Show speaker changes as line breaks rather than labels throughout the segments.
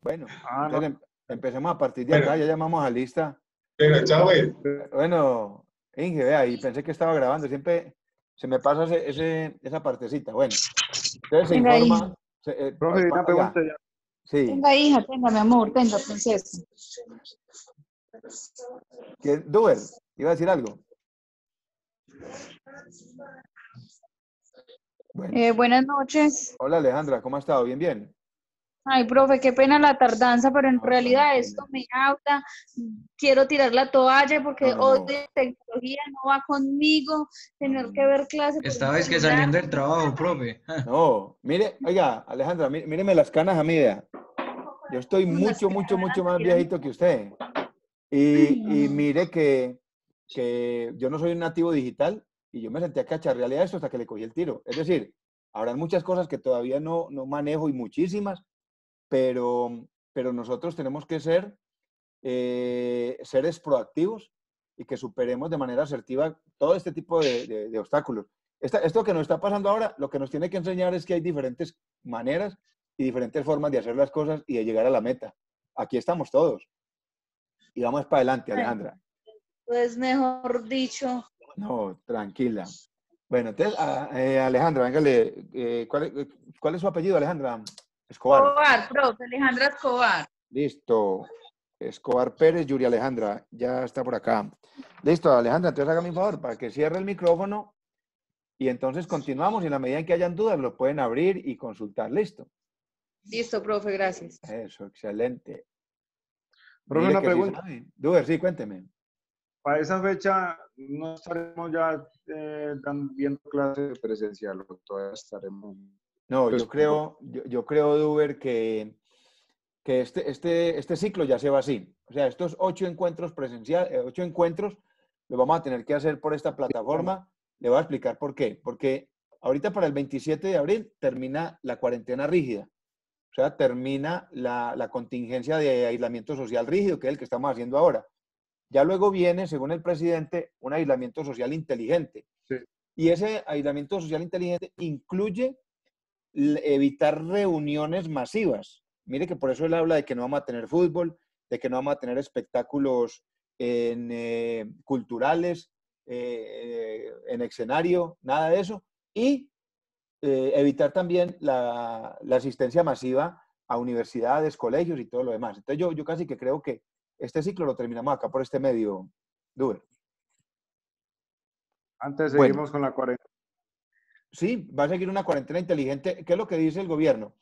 Bueno,
Ah, no.
entonces empecemos a partir de acá,
Bueno.
ya llamamos a lista.
Bueno, chao, pues.
Bueno, Inge, vea, y pensé que estaba grabando, siempre se me pasa esa partecita. Bueno, entonces se
Tenga, hija.
informa,
Profe, una pregunta
oiga,
ya.
sí,
Tenga, hija, tenga, mi amor, tenga, princesa.
Duber, iba a decir algo. Bueno,
Buenas noches.
hola Alejandra, ¿cómo ha estado? Bien, bien.
Ay, profe, qué pena la tardanza, pero en
No,
realidad
tranquila.
esto me agota. Quiero tirar la toalla porque
No.
odio la tecnología, no va conmigo. Tener que ver clases por
Esta
un
vez que
celular.
saliendo del trabajo, profe.
No, mire, oiga, Alejandra, míreme las canas a mí, vea. Yo estoy mucho más viejito que usted. Y mire que yo no soy un nativo digital y yo me senté a cacharrearle a esto hasta que le cogí el tiro. Es decir, habrán muchas cosas que todavía no manejo y muchísimas, pero nosotros tenemos que ser seres proactivos y que superemos de manera asertiva todo este tipo de obstáculos. Esto que nos está pasando ahora, lo que nos tiene que enseñar es que hay diferentes maneras y diferentes formas de hacer las cosas y de llegar a la meta. Aquí estamos todos. Y vamos para adelante, Alejandra.
Pues mejor dicho.
No, tranquila. Bueno, entonces, Alejandra, véngale. ¿Cuál es su apellido, Alejandra? Escobar.
Escobar, profe, Alejandra Escobar.
Listo. Escobar Pérez, Yuri Alejandra, ya está por acá. Listo, Alejandra, entonces hágame un favor para que cierre el micrófono y entonces continuamos y en la medida en que hayan dudas lo pueden abrir y consultar. Listo.
Listo, profe, gracias.
Eso, excelente.
Profe,
Mire
una
que sí
pregunta.
sabe. Duber, sí, cuénteme.
Para esa fecha no estaremos ya viendo clases presencial, o todavía estaremos.
No,
Pues,
yo creo, Duber, que este ciclo ya se va así. O sea, estos 8 encuentros presenciales, 8 encuentros, los vamos a tener que hacer por esta plataforma. Le voy a explicar por qué. Porque ahorita para el 27 de abril termina la cuarentena rígida. O sea, termina la contingencia de aislamiento social rígido, que es el que estamos haciendo ahora. Ya luego viene, según el presidente, un aislamiento social inteligente.
Sí.
Y ese aislamiento social inteligente incluye evitar reuniones masivas. Mire que por eso él habla de que no vamos a tener fútbol, de que no vamos a tener espectáculos culturales, en escenario, nada de eso. Y evitar también la asistencia masiva a universidades, colegios y todo lo demás. Entonces yo casi que creo que este ciclo lo terminamos acá por este medio, Duber.
Antes seguimos con la cuarentena.
Sí, va a seguir una cuarentena inteligente. ¿Qué es lo que dice el gobierno?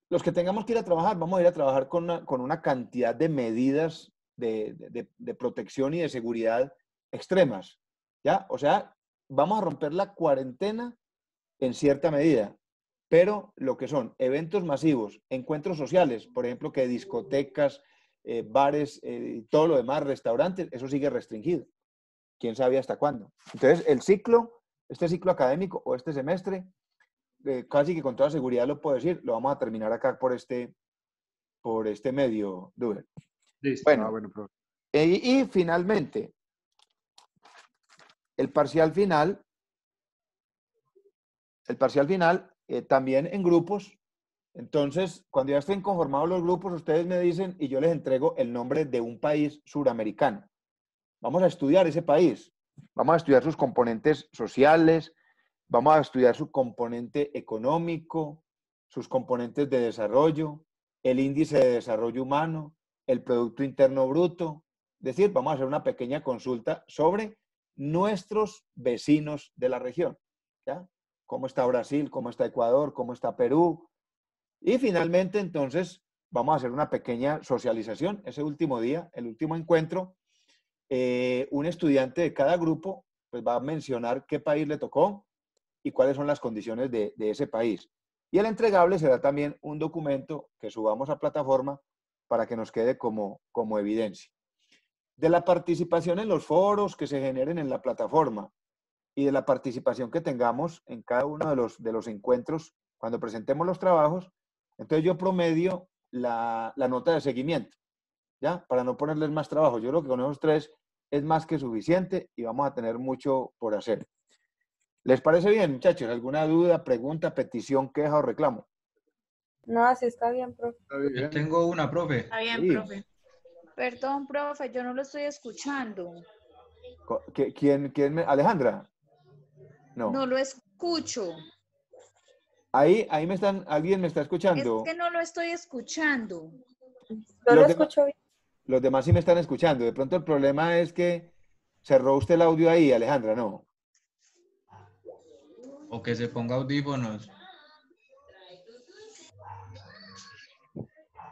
Los que tengamos que ir a trabajar, vamos a ir a trabajar con una cantidad de medidas de protección y de seguridad extremas, ¿ya? O sea, vamos a romper la cuarentena en cierta medida, pero lo que son eventos masivos, encuentros sociales, por ejemplo, que discotecas, bares, todo lo demás, restaurantes, eso sigue restringido. ¿Quién sabe hasta cuándo? Entonces, este ciclo académico o este semestre, casi que con toda seguridad lo puedo decir, lo vamos a terminar acá por este medio, Duber.
Listo.
Bueno,
Bueno, profe.
y finalmente, el parcial final, también en grupos. Entonces, cuando ya estén conformados los grupos, ustedes me dicen y yo les entrego el nombre de un país suramericano. Vamos a estudiar ese país, vamos a estudiar sus componentes sociales, vamos a estudiar su componente económico, sus componentes de desarrollo, el índice de desarrollo humano, el Producto Interno Bruto. Es decir, vamos a hacer una pequeña consulta sobre nuestros vecinos de la región, ¿ya? Cómo está Brasil, cómo está Ecuador, cómo está Perú. Y finalmente, entonces, vamos a hacer una pequeña socialización. Ese último día, el último encuentro, un estudiante de cada grupo pues, va a mencionar qué país le tocó y cuáles son las condiciones de ese país. Y el entregable será también un documento que subamos a plataforma para que nos quede como evidencia. De la participación en los foros que se generen en la plataforma y de la participación que tengamos en cada uno de los encuentros cuando presentemos los trabajos, entonces yo promedio la nota de seguimiento, ¿ya? Para no ponerles más trabajo. Yo creo que con esos 3 es más que suficiente y vamos a tener mucho por hacer. ¿Les parece bien, muchachos? ¿Alguna duda, pregunta, petición, queja o reclamo?
No, así está bien, profe.
Está
Yo
bien.
tengo una, profe.
Está bien,
Sí.
profe. Perdón, profe, yo no lo estoy escuchando.
¿Quién Alejandra?
No
No.
lo escucho.
Ahí alguien me está
Es
escuchando.
que no lo estoy escuchando.
Yo
Los
lo
demás-
escucho bien.
Los demás sí me están escuchando. De pronto el problema es que cerró usted el audio ahí, Alejandra, ¿no?
O que se ponga audífonos.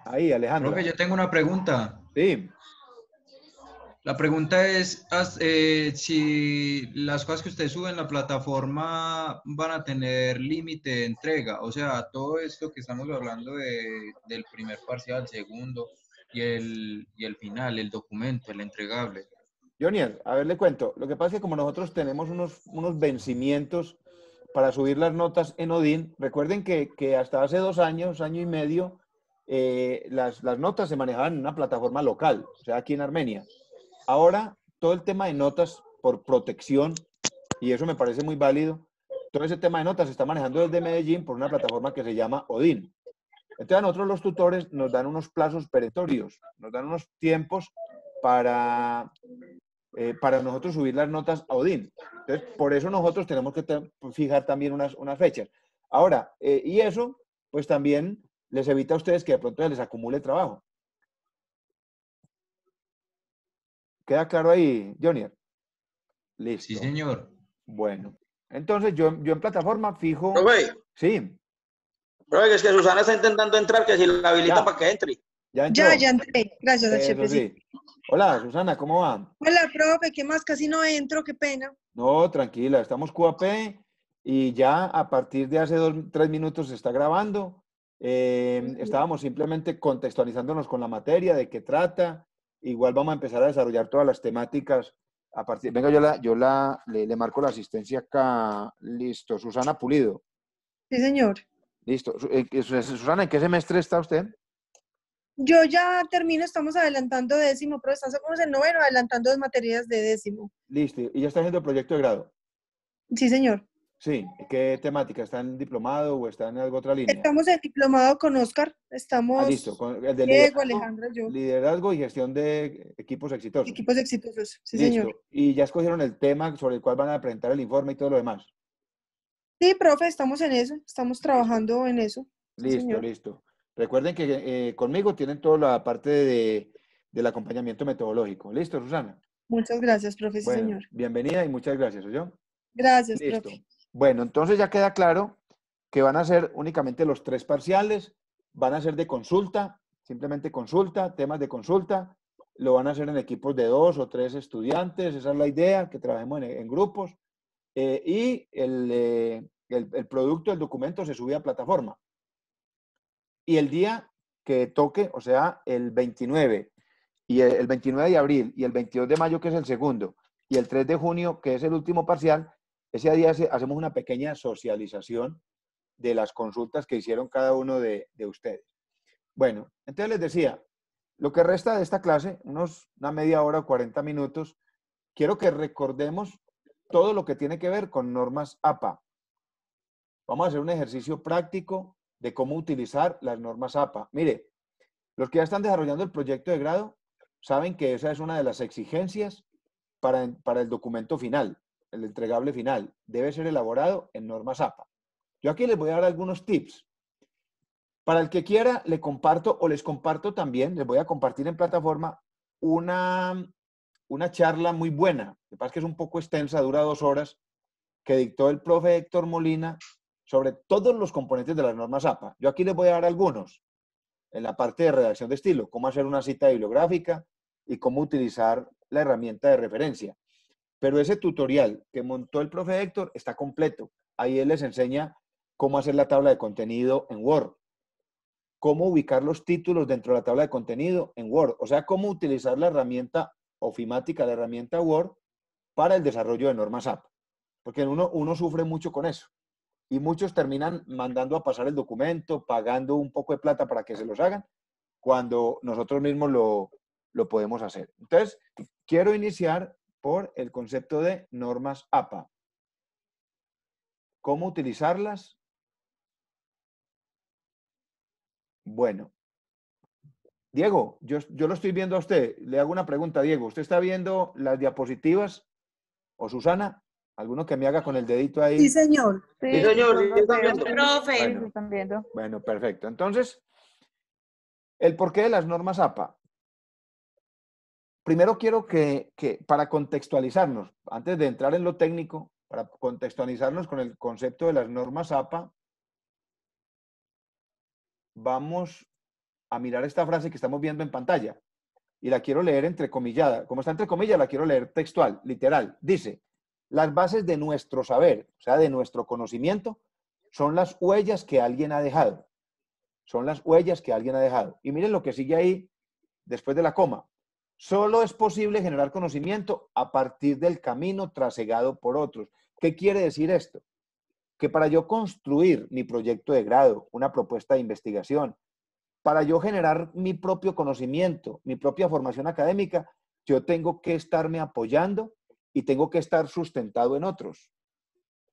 Ahí, Alejandra.
Profe, yo tengo una pregunta.
Sí.
La pregunta es si las cosas que usted sube en la plataforma van a tener límite de entrega. O sea, todo esto que estamos hablando del primer parcial, segundo y el final, el documento, el entregable.
Jonier, a ver, le cuento. Lo que pasa es que como nosotros tenemos unos vencimientos para subir las notas en Odin, recuerden que hasta hace 2 años, año y medio, las notas se manejaban en una plataforma local, o sea, aquí en Armenia. Ahora, todo el tema de notas por protección, y eso me parece muy válido, todo ese tema de notas se está manejando desde Medellín por una plataforma que se llama Odin. Entonces, a nosotros los tutores nos dan unos plazos perentorios, nos dan unos tiempos para nosotros subir las notas a Odin. Entonces, por eso nosotros tenemos que fijar también unas fechas. Ahora, y eso, pues también les evita a ustedes que de pronto les acumule trabajo. ¿Queda claro ahí, Jonier? Listo.
Sí, señor.
Bueno, entonces yo en plataforma fijo...
Profe,
Sí,
profe, es que Susana está intentando entrar, que si la habilita
Ya.
para que entre.
ya entró.
Ya entré. Gracias,
Eso
chefecito.
sí. Hola, Susana, ¿cómo va?
Hola, profe, ¿qué más? Casi no entro, qué pena.
No, tranquila, estamos QAP y ya a partir de hace 3 minutos se está grabando. Estábamos simplemente contextualizándonos con la materia, de qué trata. Igual vamos a empezar a desarrollar todas las temáticas a partir. Venga, le marco la asistencia acá. Listo, Susana Pulido.
Sí, señor.
Listo. Susana, ¿en qué semestre está usted?
Yo ya termino, estamos adelantando décimo, pero estamos en noveno, adelantando 2 materias de décimo.
Listo. ¿Y ya está haciendo el proyecto de grado?
Sí, señor.
Sí. ¿Qué temática? ¿Está en diplomado o está en alguna otra línea?
Estamos en diplomado con Oscar. Estamos
Listo. Con el de
Diego, Alejandra, yo.
liderazgo y gestión de equipos exitosos.
Equipos exitosos. Sí,
Listo.
señor.
Y ya escogieron el tema sobre el cual van a presentar el informe y todo lo demás.
Sí, profe, estamos en eso. Estamos trabajando en eso. Sí,
Listo,
señor.
listo. Recuerden que conmigo tienen toda la parte del acompañamiento metodológico. ¿Listo, Susana?
Muchas gracias, profe, sí,
Bueno,
señor.
bienvenida y muchas gracias, ¿oyó?
Gracias,
Listo.
profe.
Bueno, entonces ya queda claro que van a ser únicamente los 3 parciales, van a ser de consulta, simplemente consulta, temas de consulta, lo van a hacer en equipos de 2 o 3 estudiantes, esa es la idea, que trabajemos en grupos, y el producto, el documento se sube a plataforma. Y el día que toque, o sea, el 29, y el 29 de abril y el 22 de mayo, que es el segundo, y el 3 de junio, que es el último parcial, ese día hacemos una pequeña socialización de las consultas que hicieron cada uno de ustedes. Bueno, entonces les decía, lo que resta de esta clase, una media hora o 40 minutos, quiero que recordemos todo lo que tiene que ver con normas APA. Vamos a hacer un ejercicio práctico de cómo utilizar las normas APA. Mire, los que ya están desarrollando el proyecto de grado saben que esa es una de las exigencias para el documento final, el entregable final. Debe ser elaborado en normas APA. Yo aquí les voy a dar algunos tips. Para el que quiera, le comparto o les comparto también, les voy a compartir en plataforma una charla muy buena. Lo que pasa es que es un poco extensa, dura 2 horas, que dictó el profe Héctor Molina sobre todos los componentes de las normas APA. Yo aquí les voy a dar algunos en la parte de redacción de estilo, cómo hacer una cita bibliográfica y cómo utilizar la herramienta de referencia. Pero ese tutorial que montó el profe Héctor está completo. Ahí él les enseña cómo hacer la tabla de contenido en Word, cómo ubicar los títulos dentro de la tabla de contenido en Word, o sea, cómo utilizar la herramienta ofimática, la herramienta Word, para el desarrollo de normas APA. Porque uno sufre mucho con eso. Y muchos terminan mandando a pasar el documento, pagando un poco de plata para que se los hagan, cuando nosotros mismos lo podemos hacer. Entonces, quiero iniciar por el concepto de normas APA. ¿Cómo utilizarlas? Bueno, Diego, yo lo estoy viendo a usted. Le hago una pregunta, Diego. ¿Usted está viendo las diapositivas? ¿O Susana? ¿Alguno que me haga con el dedito
Sí,
ahí?
señor.
Sí,
Sí,
señor,
yo
sí,
los
están
veo.
viendo.
Sí,
Profe.
sí, están viendo.
Bueno, perfecto. Entonces, el porqué de las normas APA. Primero quiero que para contextualizarnos, antes de entrar en lo técnico, para contextualizarnos con el concepto de las normas APA, vamos a mirar esta frase que estamos viendo en pantalla y la quiero leer entrecomillada. Como está entre comillas, la quiero leer textual, literal. Dice, las bases de nuestro saber, o sea, de nuestro conocimiento, son las huellas que alguien ha dejado. Son las huellas que alguien ha dejado. Y miren lo que sigue ahí después de la coma. Solo es posible generar conocimiento a partir del camino trasegado por otros. ¿Qué quiere decir esto? Que para yo construir mi proyecto de grado, una propuesta de investigación, para yo generar mi propio conocimiento, mi propia formación académica, yo tengo que estarme apoyando y tengo que estar sustentado en otros.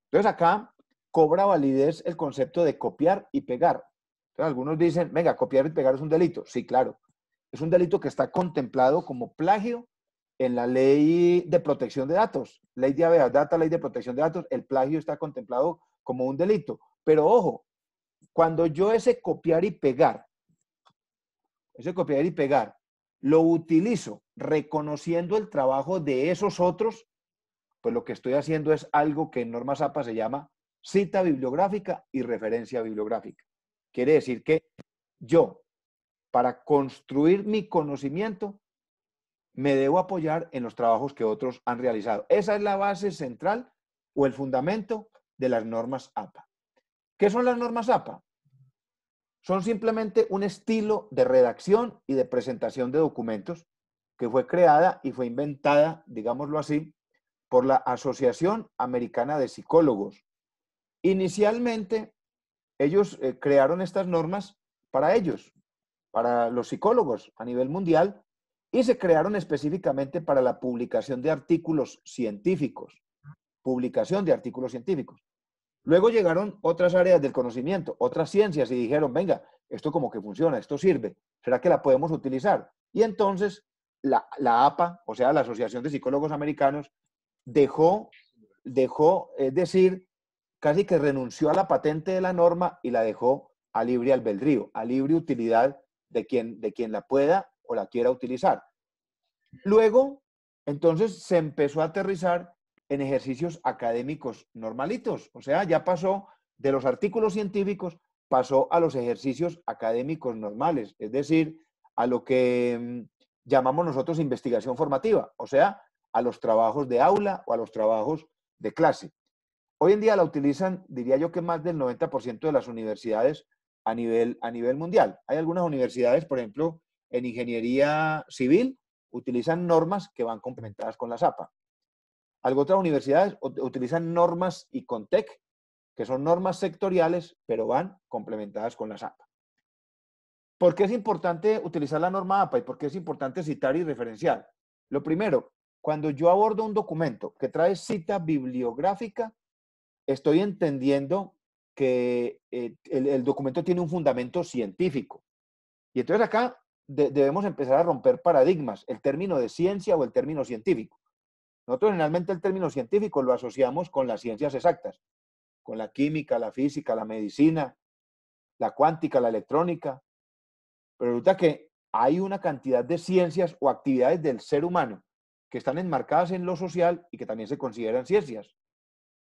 Entonces acá cobra validez el concepto de copiar y pegar. Entonces, algunos dicen, venga, copiar y pegar es un delito. Sí, claro. Es un delito que está contemplado como plagio en la ley de protección de datos. Ley de habeas data, ley de protección de datos. El plagio está contemplado como un delito. Pero ojo, cuando yo ese copiar y pegar, lo utilizo reconociendo el trabajo de esos otros, pues lo que estoy haciendo es algo que en normas APA se llama cita bibliográfica y referencia bibliográfica. Quiere decir que yo, para construir mi conocimiento, me debo apoyar en los trabajos que otros han realizado. Esa es la base central o el fundamento de las normas APA. ¿Qué son las normas APA? Son simplemente un estilo de redacción y de presentación de documentos que fue creada y fue inventada, digámoslo así, por la Asociación Americana de Psicólogos. Inicialmente, ellos crearon estas normas para ellos, para los psicólogos a nivel mundial, y se crearon específicamente para la publicación de artículos científicos. Publicación de artículos científicos. Luego llegaron otras áreas del conocimiento, otras ciencias, y dijeron, venga, esto como que funciona, esto sirve, ¿será que la podemos utilizar? Y entonces la APA, o sea, la Asociación de Psicólogos Americanos, dejó es decir, casi que renunció a la patente de la norma y la dejó a libre albedrío, a libre utilidad de quien la pueda o la quiera utilizar. Luego, entonces, se empezó a aterrizar en ejercicios académicos normalitos. O sea, ya pasó de los artículos científicos, pasó a los ejercicios académicos normales, es decir, a lo que llamamos nosotros investigación formativa, o sea, a los trabajos de aula o a los trabajos de clase. Hoy en día la utilizan, diría yo que más del 90% de las universidades a nivel mundial. Hay algunas universidades, por ejemplo, en ingeniería civil, utilizan normas que van complementadas con la SAPA. Algunas otras universidades utilizan normas ICONTEC, que son normas sectoriales, pero van complementadas con la SAPA. ¿Por qué es importante utilizar la norma APA y por qué es importante citar y referenciar? Lo primero, cuando yo abordo un documento que trae cita bibliográfica, estoy entendiendo que el documento tiene un fundamento científico. Y entonces acá debemos empezar a romper paradigmas, el término de ciencia o el término científico. Nosotros generalmente el término científico lo asociamos con las ciencias exactas, con la química, la física, la medicina, la cuántica, la electrónica. Pero resulta que hay una cantidad de ciencias o actividades del ser humano que están enmarcadas en lo social y que también se consideran ciencias.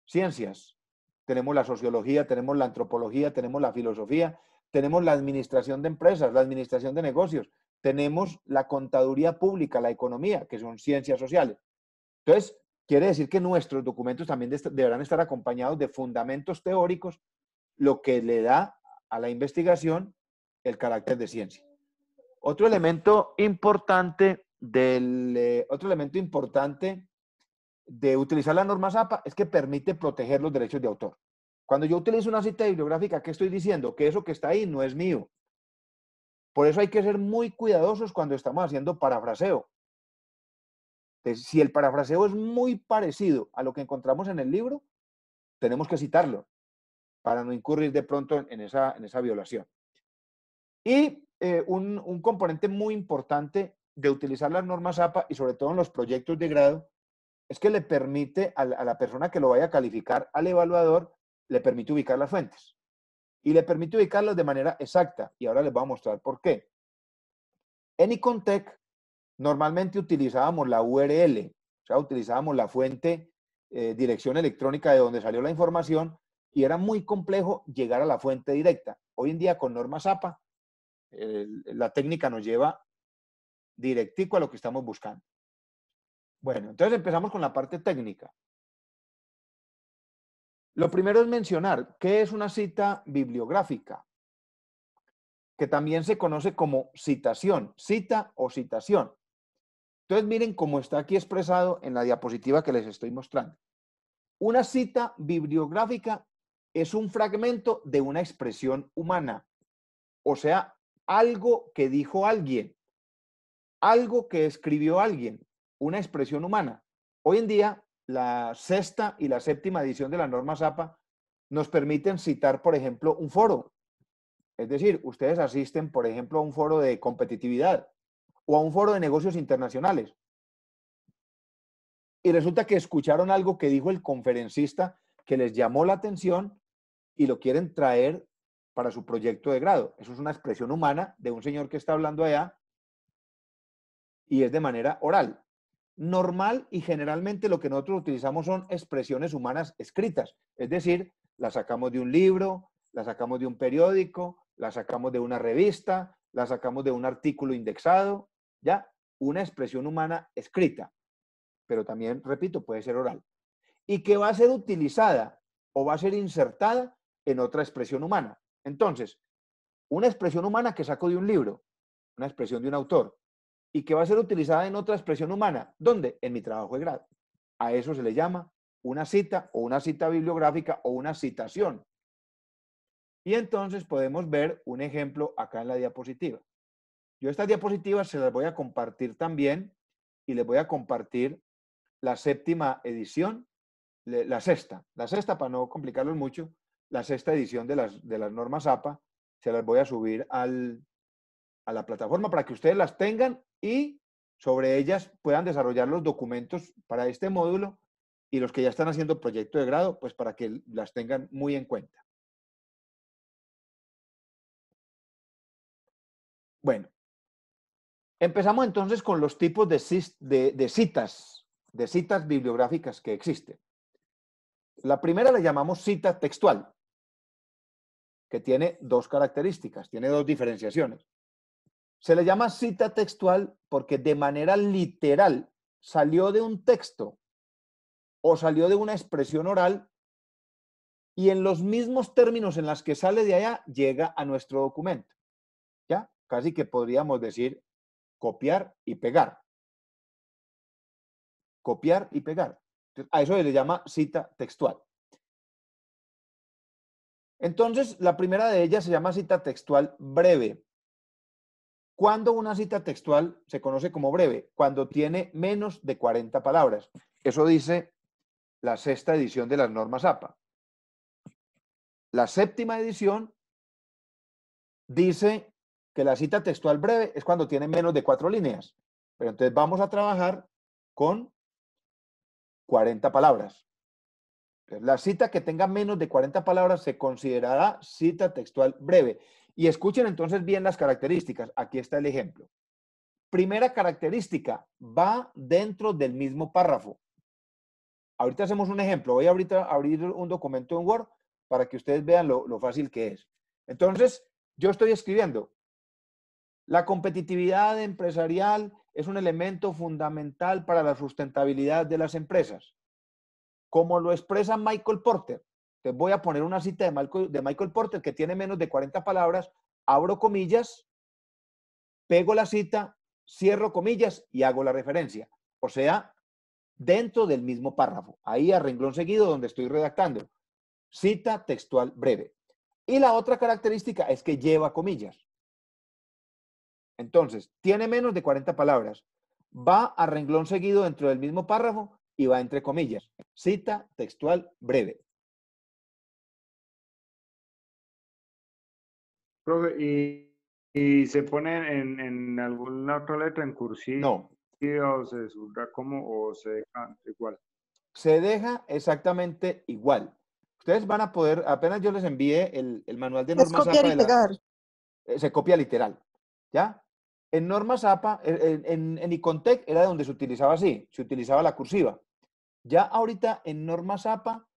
Ciencias. Tenemos la sociología, tenemos la antropología, tenemos la filosofía, tenemos la administración de empresas, la administración de negocios, tenemos la contaduría pública, la economía, que son ciencias sociales. Entonces, quiere decir que nuestros documentos también deberán estar acompañados de fundamentos teóricos, lo que le da a la investigación el carácter de ciencia. Otro elemento importante de utilizar las normas APA es que permite proteger los derechos de autor. Cuando yo utilizo una cita bibliográfica, ¿qué estoy diciendo? Que eso que está ahí no es mío. Por eso hay que ser muy cuidadosos cuando estamos haciendo parafraseo. Entonces, si el parafraseo es muy parecido a lo que encontramos en el libro, tenemos que citarlo para no incurrir de pronto en esa violación. Y un componente muy importante de utilizar las normas APA y sobre todo en los proyectos de grado es que le permite a la persona que lo vaya a calificar, al evaluador, le permite ubicar las fuentes. Y le permite ubicarlas de manera exacta. Y ahora les voy a mostrar por qué. En Icontech normalmente utilizábamos la URL, o sea, utilizábamos la fuente, dirección electrónica de donde salió la información, y era muy complejo llegar a la fuente directa. Hoy en día con normas APA, la técnica nos lleva directico a lo que estamos buscando. Bueno, entonces empezamos con la parte técnica. Lo primero es mencionar qué es una cita bibliográfica, que también se conoce como citación, cita o citación. Entonces miren cómo está aquí expresado en la diapositiva que les estoy mostrando. Una cita bibliográfica es un fragmento de una expresión humana, o sea, algo que dijo alguien, algo que escribió alguien, una expresión humana. Hoy en día, la sexta y la séptima edición de la norma APA nos permiten citar, por ejemplo, un foro. Es decir, ustedes asisten, por ejemplo, a un foro de competitividad o a un foro de negocios internacionales. Y resulta que escucharon algo que dijo el conferencista que les llamó la atención y lo quieren traer para su proyecto de grado. Eso es una expresión humana de un señor que está hablando allá y es de manera oral. Normal y generalmente lo que nosotros utilizamos son expresiones humanas escritas, es decir, las sacamos de un libro, las sacamos de un periódico, las sacamos de una revista, las sacamos de un artículo indexado, ¿ya? Una expresión humana escrita, pero también, repito, puede ser oral. Y que va a ser utilizada o va a ser insertada en otra expresión humana. Entonces, una expresión humana que saco de un libro, una expresión de un autor, y que va a ser utilizada en otra expresión humana. ¿Dónde? En mi trabajo de grado. A eso se le llama una cita o una cita bibliográfica o una citación. Y entonces podemos ver un ejemplo acá en la diapositiva. Yo estas diapositivas se las voy a compartir también y les voy a compartir la séptima edición, la sexta para no complicarlos mucho, la sexta edición de las normas APA, se las voy a subir a la plataforma para que ustedes las tengan y sobre ellas puedan desarrollar los documentos para este módulo y los que ya están haciendo proyecto de grado, pues para que las tengan muy en cuenta. Bueno, empezamos entonces con los tipos de citas bibliográficas que existen. La primera la llamamos cita textual, que tiene dos características, tiene dos diferenciaciones. Se le llama cita textual porque de manera literal salió de un texto o salió de una expresión oral y en los mismos términos en los que sale de allá llega a nuestro documento. ¿Ya? Casi que podríamos decir copiar y pegar. Copiar y pegar. Entonces, a eso se le llama cita textual. Entonces, la primera de ellas se llama cita textual breve. ¿Cuándo una cita textual se conoce como breve? Cuando tiene menos de 40 palabras. Eso dice la sexta edición de las normas APA. La séptima edición dice que la cita textual breve es cuando tiene menos de 4 líneas. Pero entonces vamos a trabajar con 40 palabras. Entonces, la cita que tenga menos de 40 palabras se considerará cita textual breve. Y escuchen entonces bien las características. Aquí está el ejemplo. Primera característica, va dentro del mismo párrafo. Ahorita hacemos un ejemplo. Voy ahorita a abrir un documento en Word para que ustedes vean lo fácil que es. Entonces, yo estoy escribiendo. La competitividad empresarial es un elemento fundamental para la sustentabilidad de las empresas. Como lo expresa Michael Porter. Te voy a poner una cita de Michael Porter que tiene menos de 40 palabras, abro comillas, pego la cita, cierro comillas y hago la referencia. O sea, dentro del mismo párrafo. Ahí a renglón seguido donde estoy redactando. Cita textual breve. Y la otra característica es que lleva comillas. Entonces, tiene menos de 40 palabras. Va a renglón seguido dentro del mismo párrafo y va entre comillas. Cita textual breve.
Profe, y ¿Y se pone en alguna otra letra, en cursiva,
No,
o se subraya como, o se deja igual?
se deja exactamente igual. Ustedes van a poder, apenas yo les envíe el manual de
Es
normas
copiar
APA,
y pegar.
se copia literal, ¿ya? En normas APA, en Icontec era donde se utilizaba así, se utilizaba la cursiva. Ya ahorita en normas APA,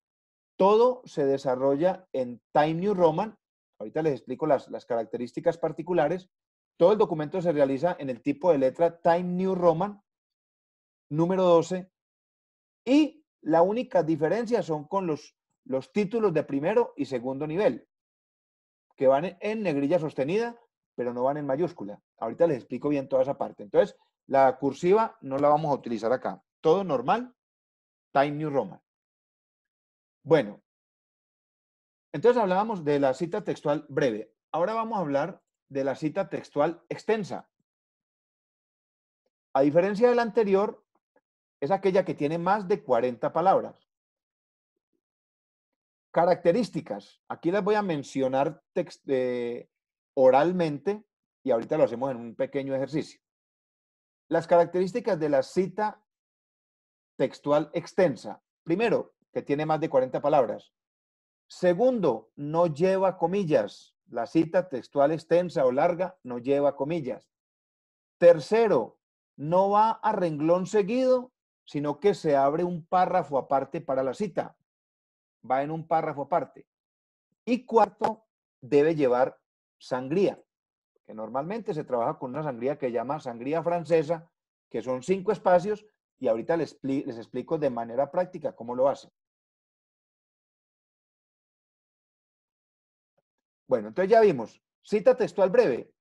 todo se desarrolla en Time New Roman. Ahorita les explico las características particulares. Todo el documento se realiza en el tipo de letra Time New Roman, número 12, y la única diferencia son con los títulos de primero y segundo nivel, que van en negrilla sostenida, pero no van en mayúscula. Ahorita les explico bien toda esa parte. Entonces, la cursiva no la vamos a utilizar acá. Todo normal, Time New Roman. Bueno, entonces hablábamos de la cita textual breve. Ahora vamos a hablar de la cita textual extensa. A diferencia de la anterior, es aquella que tiene más de 40 palabras. Características. Aquí las voy a mencionar oralmente y ahorita lo hacemos en un pequeño ejercicio. Las características de la cita textual extensa. Primero, que tiene más de 40 palabras. Segundo, no lleva comillas. La cita textual extensa o larga no lleva comillas. Tercero, no va a renglón seguido, sino que se abre un párrafo aparte para la cita. Va en un párrafo aparte. Y cuarto, debe llevar sangría, que normalmente se trabaja con una sangría que se llama sangría francesa, que son 5 espacios, y ahorita les explico de manera práctica cómo lo hacen. Bueno, entonces ya vimos, cita textual breve,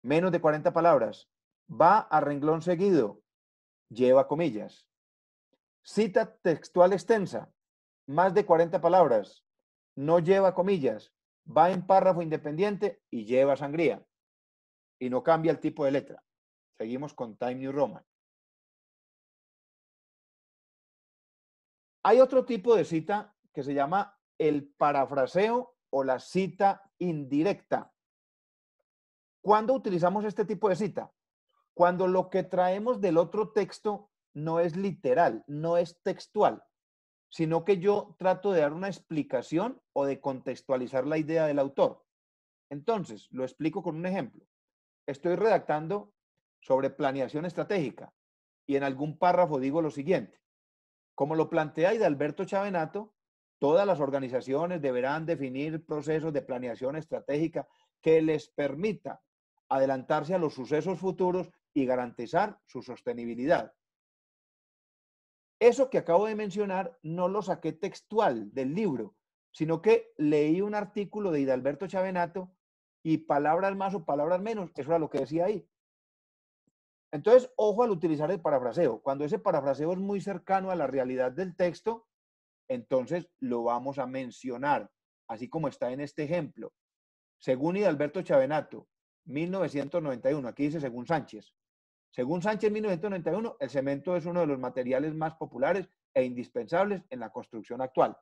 menos de 40 palabras, va a renglón seguido, lleva comillas. Cita textual extensa, más de 40 palabras, no lleva comillas, va en párrafo independiente y lleva sangría. Y no cambia el tipo de letra. Seguimos con Time New Roman. Hay otro tipo de cita que se llama el parafraseo o la cita indirecta. ¿Cuándo utilizamos este tipo de cita? Cuando lo que traemos del otro texto no es literal, no es textual, sino que yo trato de dar una explicación o de contextualizar la idea del autor. Entonces, lo explico con un ejemplo. Estoy redactando sobre planeación estratégica y en algún párrafo digo lo siguiente. Como lo plantea Hidalberto Chavenato, todas las organizaciones deberán definir procesos de planeación estratégica que les permita adelantarse a los sucesos futuros y garantizar su sostenibilidad. Eso que acabo de mencionar no lo saqué textual del libro, sino que leí un artículo de Hidalberto Chavenato y palabras más o palabras menos, eso era lo que decía ahí. Entonces, ojo al utilizar el parafraseo. Cuando ese parafraseo es muy cercano a la realidad del texto, entonces lo vamos a mencionar, así como está en este ejemplo. Según Hidalberto Chavenato, 1991, aquí dice según Sánchez. Según Sánchez, 1991, el cemento es uno de los materiales más populares e indispensables en la construcción actual.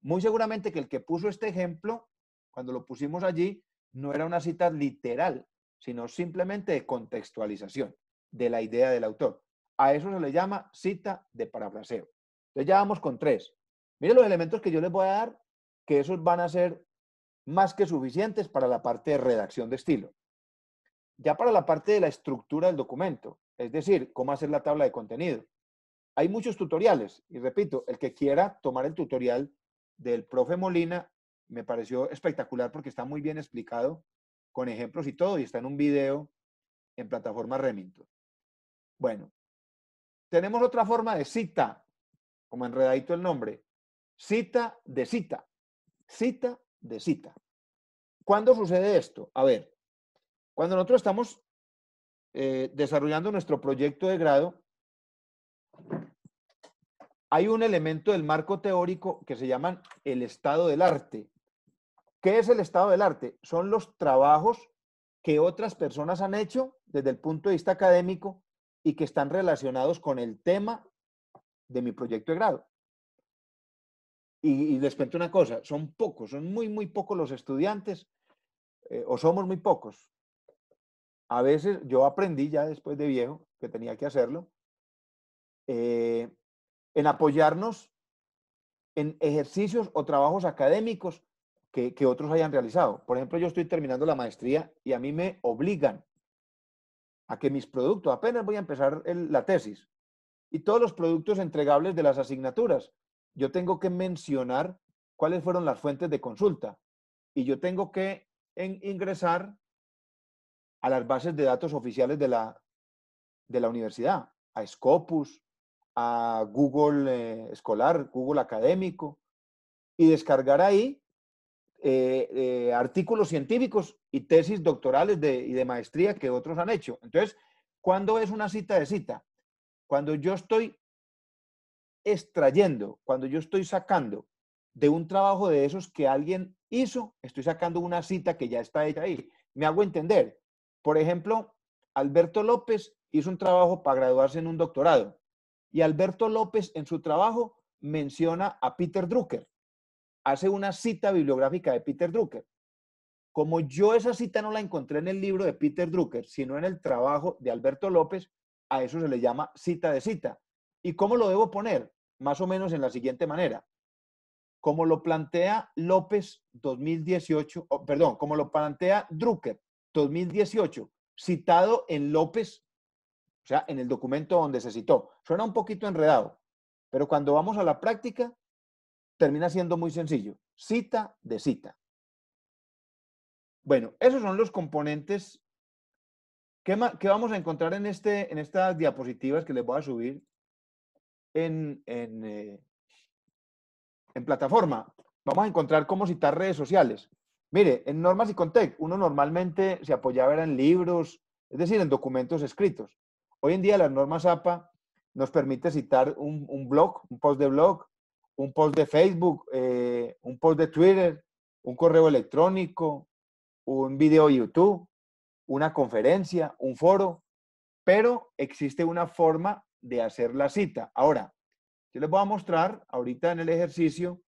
Muy seguramente que el que puso este ejemplo, cuando lo pusimos allí, no era una cita literal, sino simplemente de contextualización de la idea del autor. A eso se le llama cita de parafraseo. Entonces ya vamos con 3. Miren los elementos que yo les voy a dar, que esos van a ser más que suficientes para la parte de redacción de estilo. Ya para la parte de la estructura del documento, es decir, cómo hacer la tabla de contenido. Hay muchos tutoriales y repito, el que quiera tomar el tutorial del profe Molina me pareció espectacular porque está muy bien explicado con ejemplos y todo y está en un video en plataforma Remington. Bueno, tenemos otra forma de cita, como enredadito el nombre, cita de cita, cita de cita. ¿Cuándo sucede esto? A ver, cuando nosotros estamos desarrollando nuestro proyecto de grado, hay un elemento del marco teórico que se llama el estado del arte. ¿Qué es el estado del arte? Son los trabajos que otras personas han hecho desde el punto de vista académico y que están relacionados con el tema de mi proyecto de grado. Y les cuento una cosa, son pocos, son muy, muy pocos los estudiantes, o somos muy pocos, A veces yo aprendí ya después de viejo que tenía que hacerlo, en apoyarnos en ejercicios o trabajos académicos que otros hayan realizado. Por ejemplo, yo estoy terminando la maestría y a mí me obligan a que mis productos, apenas voy a empezar la tesis, y todos los productos entregables de las asignaturas, yo tengo que mencionar cuáles fueron las fuentes de consulta y yo tengo que ingresar a las bases de datos oficiales de la universidad, a Scopus, a Google Escolar, Google Académico, y descargar ahí artículos científicos y tesis doctorales y de maestría que otros han hecho. Entonces, ¿cuándo es una cita de cita? Cuando yo estoy extrayendo, cuando yo estoy sacando de un trabajo de esos que alguien hizo, estoy sacando una cita que ya está hecha ahí. Me hago entender. Por ejemplo, Alberto López hizo un trabajo para graduarse en un doctorado y Alberto López en su trabajo menciona a Peter Drucker, hace una cita bibliográfica de Peter Drucker. Como yo esa cita no la encontré en el libro de Peter Drucker, sino en el trabajo de Alberto López, a eso se le llama cita de cita. ¿Y cómo lo debo poner? Más o menos en la siguiente manera. Como lo plantea López 2018, perdón, como lo plantea Drucker 2018, citado en López, o sea, en el documento donde se citó. Suena un poquito enredado, pero cuando vamos a la práctica, termina siendo muy sencillo. Cita de cita. Bueno, esos son los componentes que vamos a encontrar en estas diapositivas que les voy a subir en plataforma. Vamos a encontrar cómo citar redes sociales. Mire, en Normas y Contec, uno normalmente se apoyaba en libros, es decir, en documentos escritos. Hoy en día las normas APA nos permite citar un blog, un post de blog, un post de Facebook, un post de Twitter, un correo electrónico, un video de YouTube, una conferencia, un foro, pero existe una forma de hacer la cita. Ahora, yo les voy a mostrar ahorita en el ejercicio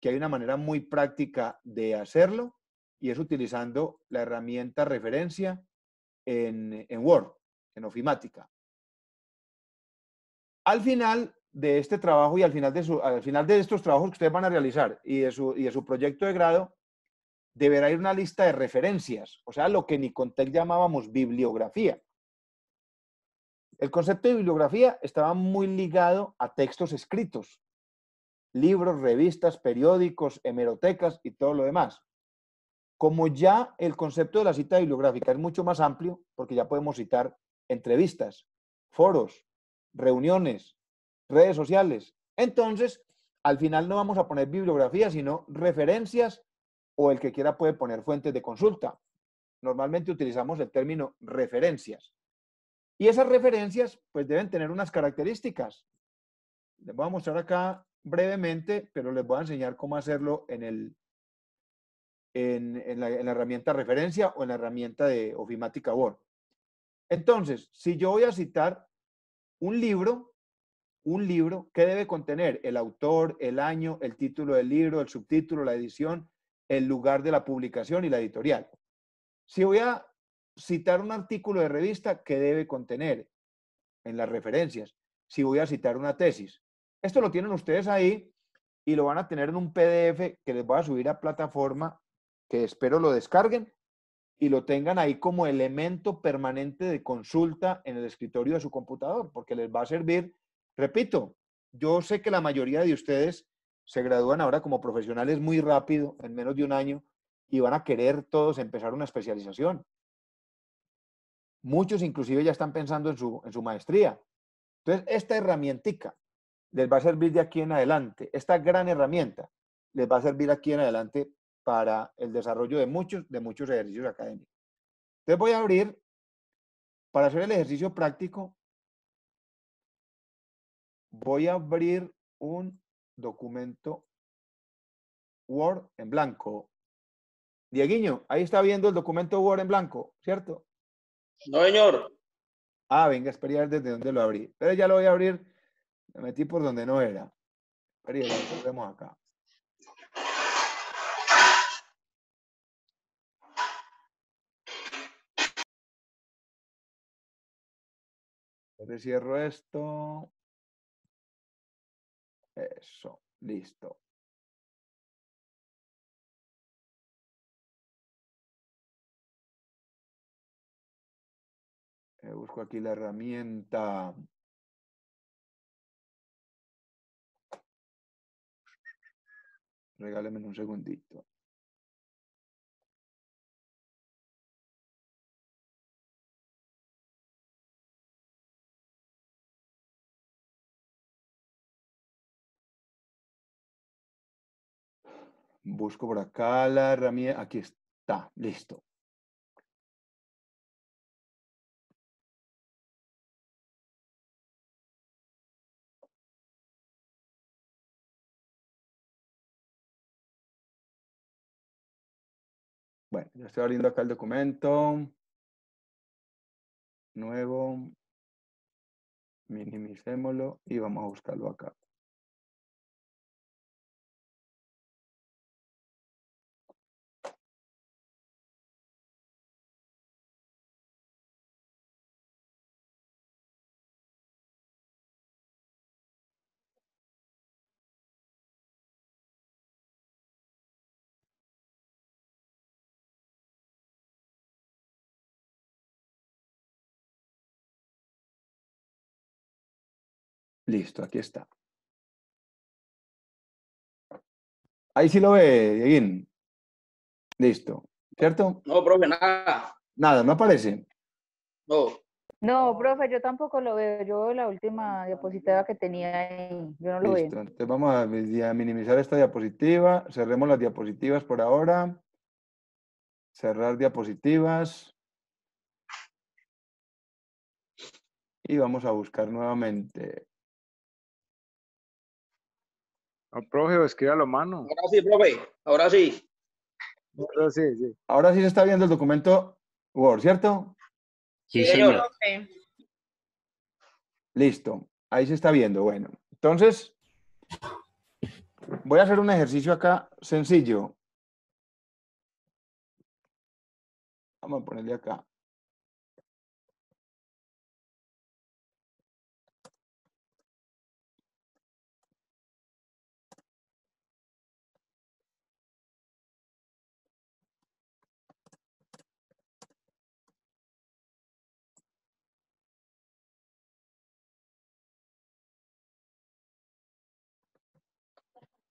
que hay una manera muy práctica de hacerlo y es utilizando la herramienta referencia en Word, en Ofimática. Al final de este trabajo y al final de estos trabajos que ustedes van a realizar y de su proyecto de grado, deberá ir una lista de referencias, o sea, lo que en Icontec llamábamos bibliografía. El concepto de bibliografía estaba muy ligado a textos escritos, libros, revistas, periódicos, hemerotecas y todo lo demás. Como ya el concepto de la cita bibliográfica es mucho más amplio, porque ya podemos citar entrevistas, foros, reuniones, redes sociales. Entonces, al final no vamos a poner bibliografía, sino referencias o el que quiera puede poner fuentes de consulta. Normalmente utilizamos el término referencias. Y esas referencias pues deben tener unas características. Les voy a mostrar acá brevemente, pero les voy a enseñar cómo hacerlo en la herramienta referencia o en la herramienta de Ofimática Word. Entonces, si yo voy a citar un libro, ¿qué debe contener? El autor, el año, el título del libro, el subtítulo, la edición, el lugar de la publicación y la editorial. Si voy a citar un artículo de revista, ¿qué debe contener? En las referencias. Si voy a citar una tesis. Esto lo tienen ustedes ahí y lo van a tener en un PDF que les voy a subir a plataforma, que espero lo descarguen y lo tengan ahí como elemento permanente de consulta en el escritorio de su computador, porque les va a servir. Repito, yo sé que la mayoría de ustedes se gradúan ahora como profesionales muy rápido, en menos de un año, y van a querer todos empezar una especialización. Muchos inclusive ya están pensando en su maestría. Entonces, esta herramientica les va a servir de aquí en adelante. Esta gran herramienta les va a servir aquí en adelante para el desarrollo de muchos ejercicios académicos. Entonces voy a abrir, para hacer el ejercicio práctico, voy a abrir un documento Word en blanco. Dieguiño, ahí está viendo el documento Word en blanco, ¿cierto?
No, señor.
Ah, venga, espera a ver desde dónde lo abrí. Pero ya lo voy a abrir, me metí por donde no era. Espera, ya lo vemos acá. Entonces cierro esto. Eso, listo. Busco aquí la herramienta. Regáleme un segundito. Busco por acá la herramienta. Aquí está, listo. Bueno, ya estoy abriendo acá el documento. Nuevo. Minimicémoslo y vamos a buscarlo acá. Listo, aquí está. Ahí sí lo ve, Dieguín. Listo. ¿Cierto?
No, profe, nada.
Nada, no aparece.
No.
No, profe, yo tampoco lo veo. Yo veo la última diapositiva que tenía ahí. Yo no lo
Listo.
veo.
Entonces vamos a minimizar esta diapositiva. Cerremos las diapositivas por ahora. Cerrar diapositivas. Y vamos a buscar nuevamente.
No, profe, escríbalo a mano.
Ahora sí, profe. Ahora sí.
Pero sí, sí.
Ahora sí se está viendo el documento Word, ¿cierto?
Sí, señor.
profe.
Listo. Ahí se está viendo. Bueno, entonces voy a hacer un ejercicio acá sencillo. Vamos a ponerle acá.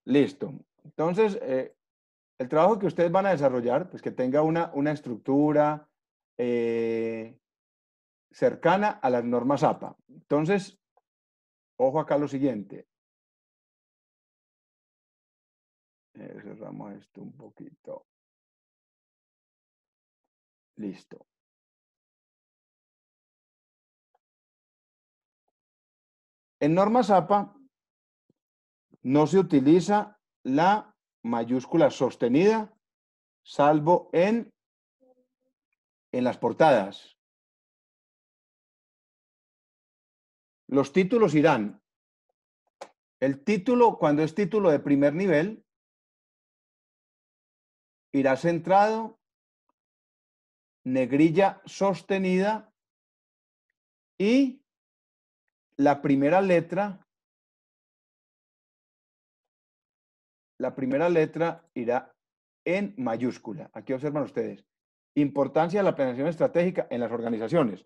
Listo. Entonces, el trabajo que ustedes van a desarrollar, pues que tenga una estructura cercana a las normas APA. Entonces, ojo acá lo siguiente. Cerramos esto un poquito. Listo. En normas APA no se utiliza la mayúscula sostenida, salvo en las portadas. Los títulos irán. El título, cuando es título de primer nivel, irá centrado, negrilla sostenida y la primera letra irá en mayúscula. Aquí observan ustedes. Importancia de la planeación estratégica en las organizaciones.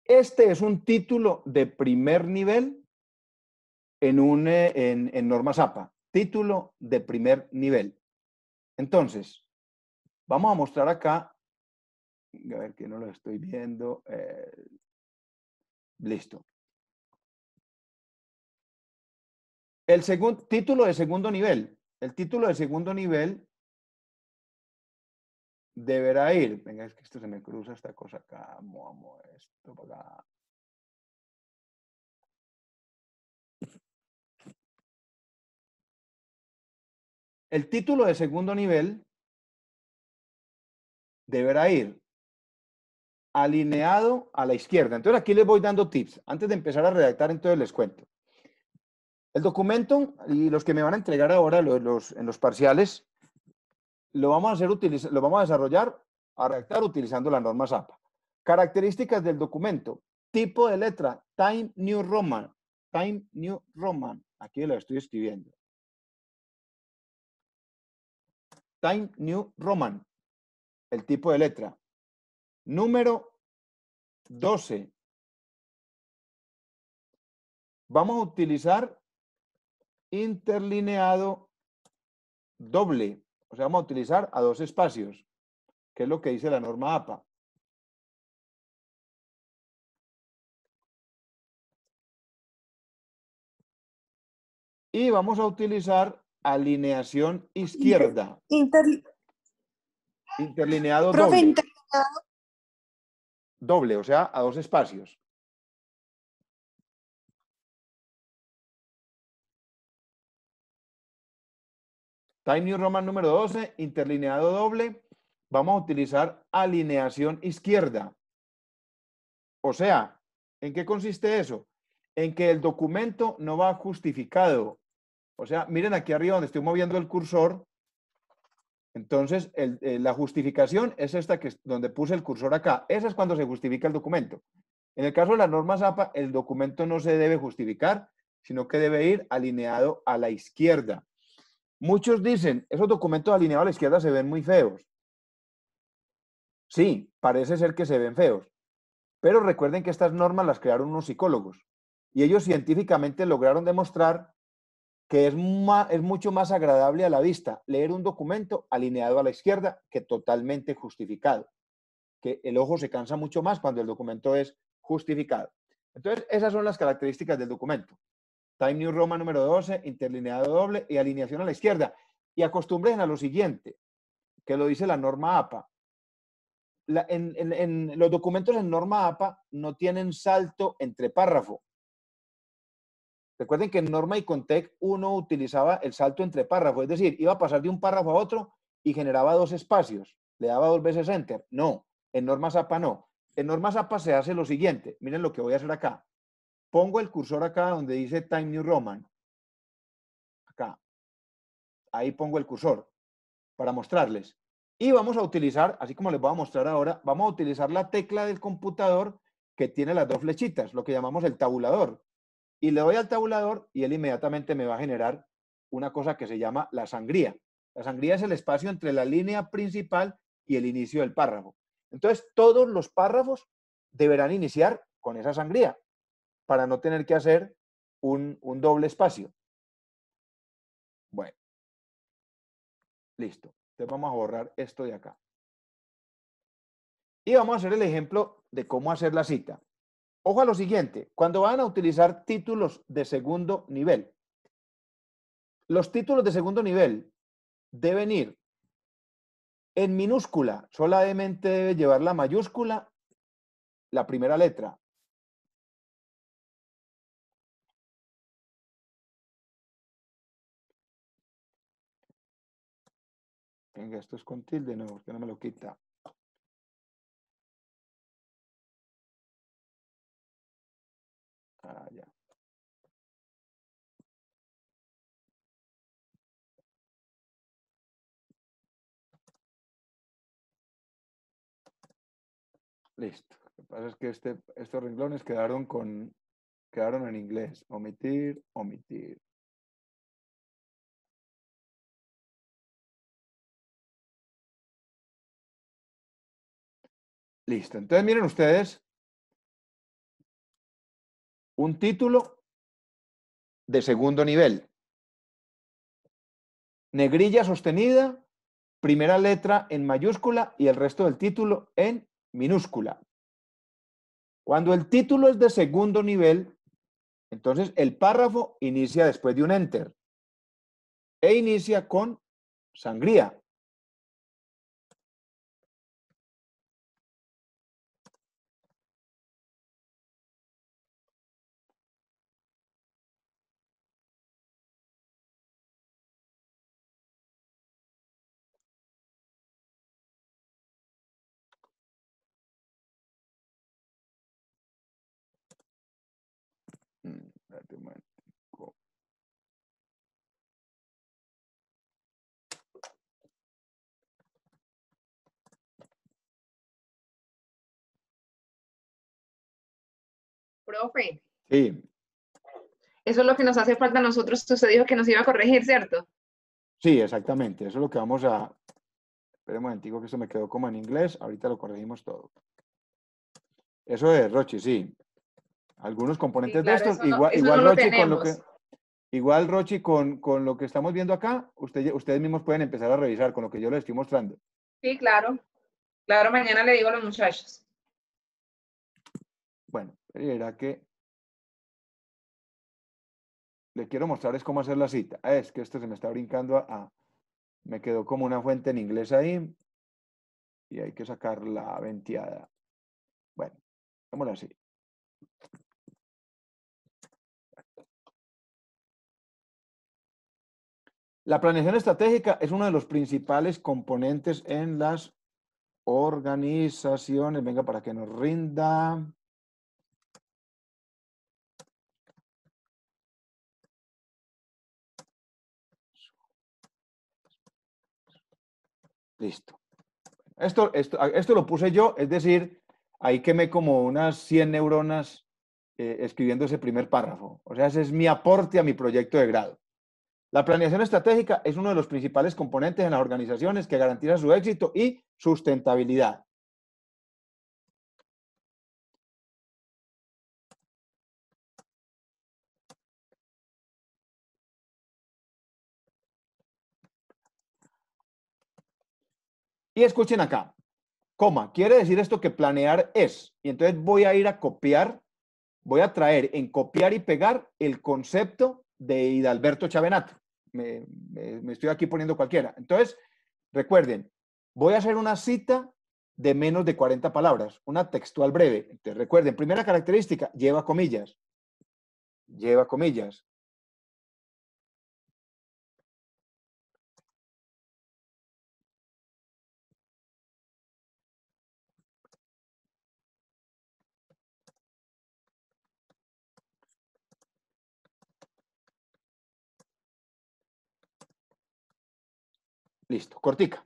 Este es un título de primer nivel en normas APA. Título de primer nivel. Entonces, vamos a mostrar acá. A ver que no lo estoy viendo. Listo. El segundo título de segundo nivel. El título de segundo nivel deberá ir. Venga, es que esto se me cruza esta cosa acá. Vamos esto para acá. El título de segundo nivel deberá ir alineado a la izquierda. Entonces aquí les voy dando tips. Antes de empezar a redactar, entonces les cuento. El documento y los que me van a entregar ahora en los parciales, lo vamos a desarrollar, a redactar utilizando las normas APA. Características del documento. Tipo de letra, Time New Roman. Time New Roman. Aquí lo estoy escribiendo. Time New Roman. El tipo de letra. Número 12. Vamos a utilizar interlineado doble. O sea, vamos a utilizar a 2 espacios, que es lo que dice la norma APA. Y vamos a utilizar alineación izquierda. Interlineado
Profe,
doble. Doble, o sea, a 2 espacios. Time New Roman número 12, interlineado doble. Vamos a utilizar alineación izquierda. O sea, ¿en qué consiste eso? En que el documento no va justificado. O sea, miren aquí arriba donde estoy moviendo el cursor. Entonces, la justificación es esta que donde puse el cursor acá. Esa es cuando se justifica el documento. En el caso de las normas APA, el documento no se debe justificar, sino que debe ir alineado a la izquierda. Muchos dicen, esos documentos alineados a la izquierda se ven muy feos. Sí, parece ser que se ven feos. Pero recuerden que estas normas las crearon unos psicólogos. Y ellos científicamente lograron demostrar que es mucho más agradable a la vista leer un documento alineado a la izquierda que totalmente justificado. Que el ojo se cansa mucho más cuando el documento es justificado. Entonces, esas son las características del documento. Time New Roman número 12, interlineado doble y alineación a la izquierda. Y acostumbren a lo siguiente, que lo dice la norma APA. En los documentos en norma APA no tienen salto entre párrafo. Recuerden que en Norma y Contec uno utilizaba el salto entre párrafos, es decir, iba a pasar de un párrafo a otro y generaba 2 espacios, le daba 2 veces Enter. No, en Normas APA no. En Normas APA se hace lo siguiente, miren lo que voy a hacer acá. Pongo el cursor acá donde dice Time New Roman. Acá. Ahí pongo el cursor para mostrarles. Y vamos a utilizar, así como les voy a mostrar ahora, vamos a utilizar la tecla del computador que tiene las 2 flechitas, lo que llamamos el tabulador. Y le doy al tabulador y él inmediatamente me va a generar una cosa que se llama la sangría. La sangría es el espacio entre la línea principal y el inicio del párrafo. Entonces, todos los párrafos deberán iniciar con esa sangría para no tener que hacer un doble espacio. Bueno, listo. Entonces vamos a borrar esto de acá. Y vamos a hacer el ejemplo de cómo hacer la cita. Ojo a lo siguiente, cuando van a utilizar títulos de segundo nivel, los títulos de segundo nivel deben ir en minúscula, solamente debe llevar la mayúscula, la primera letra. Venga, esto es con tilde, no, porque no me lo quita. Ah, ya. Listo. Lo que pasa es que estos renglones quedaron en inglés. Omitir, omitir. Listo. Entonces miren ustedes un título de segundo nivel. Negrilla sostenida, primera letra en mayúscula y el resto del título en minúscula. Cuando el título es de segundo nivel, entonces el párrafo inicia después de un enter e inicia con sangría. Espérate un momento.
Profe,
Sí,
eso es lo que nos hace falta a nosotros. Usted dijo que nos iba a corregir, ¿cierto?
sí, exactamente. Eso es lo que vamos a... Espera un momentico que esto me quedó como en inglés. Ahorita lo corregimos todo. Eso es, Rochi, sí. Algunos
Sí,
componentes de
claro,
estos,
eso no,
igual,
eso
igual
no lo
Rochi con lo que...
tenemos.
Igual, Rochi, con lo que estamos viendo acá, ustedes mismos pueden empezar a revisar con lo que yo les estoy mostrando.
Sí, claro. Claro, mañana le digo a los muchachos.
Bueno, era que le quiero mostrar es cómo hacer la cita. Es que esto se me está brincando me quedó como una fuente en inglés ahí y hay que sacar la venteada. Bueno, hagámoslo así. La planeación estratégica es uno de los principales componentes en las organizaciones. Venga, para que nos rinda. Listo. Esto lo puse yo, es decir, ahí quemé como unas 100 neuronas escribiendo ese primer párrafo. O sea, ese es mi aporte a mi proyecto de grado. La planeación estratégica es uno de los principales componentes en las organizaciones que garantiza su éxito y sustentabilidad. Y escuchen acá, coma, quiere decir esto que planear es. Y entonces voy a ir a copiar, voy a traer en copiar y pegar el concepto de Hidalberto Chavenato. Me estoy aquí poniendo cualquiera. Entonces, recuerden, voy a hacer una cita de menos de 40 palabras, una textual breve. Entonces, recuerden, primera característica, lleva comillas. Lleva comillas. Listo, cortica.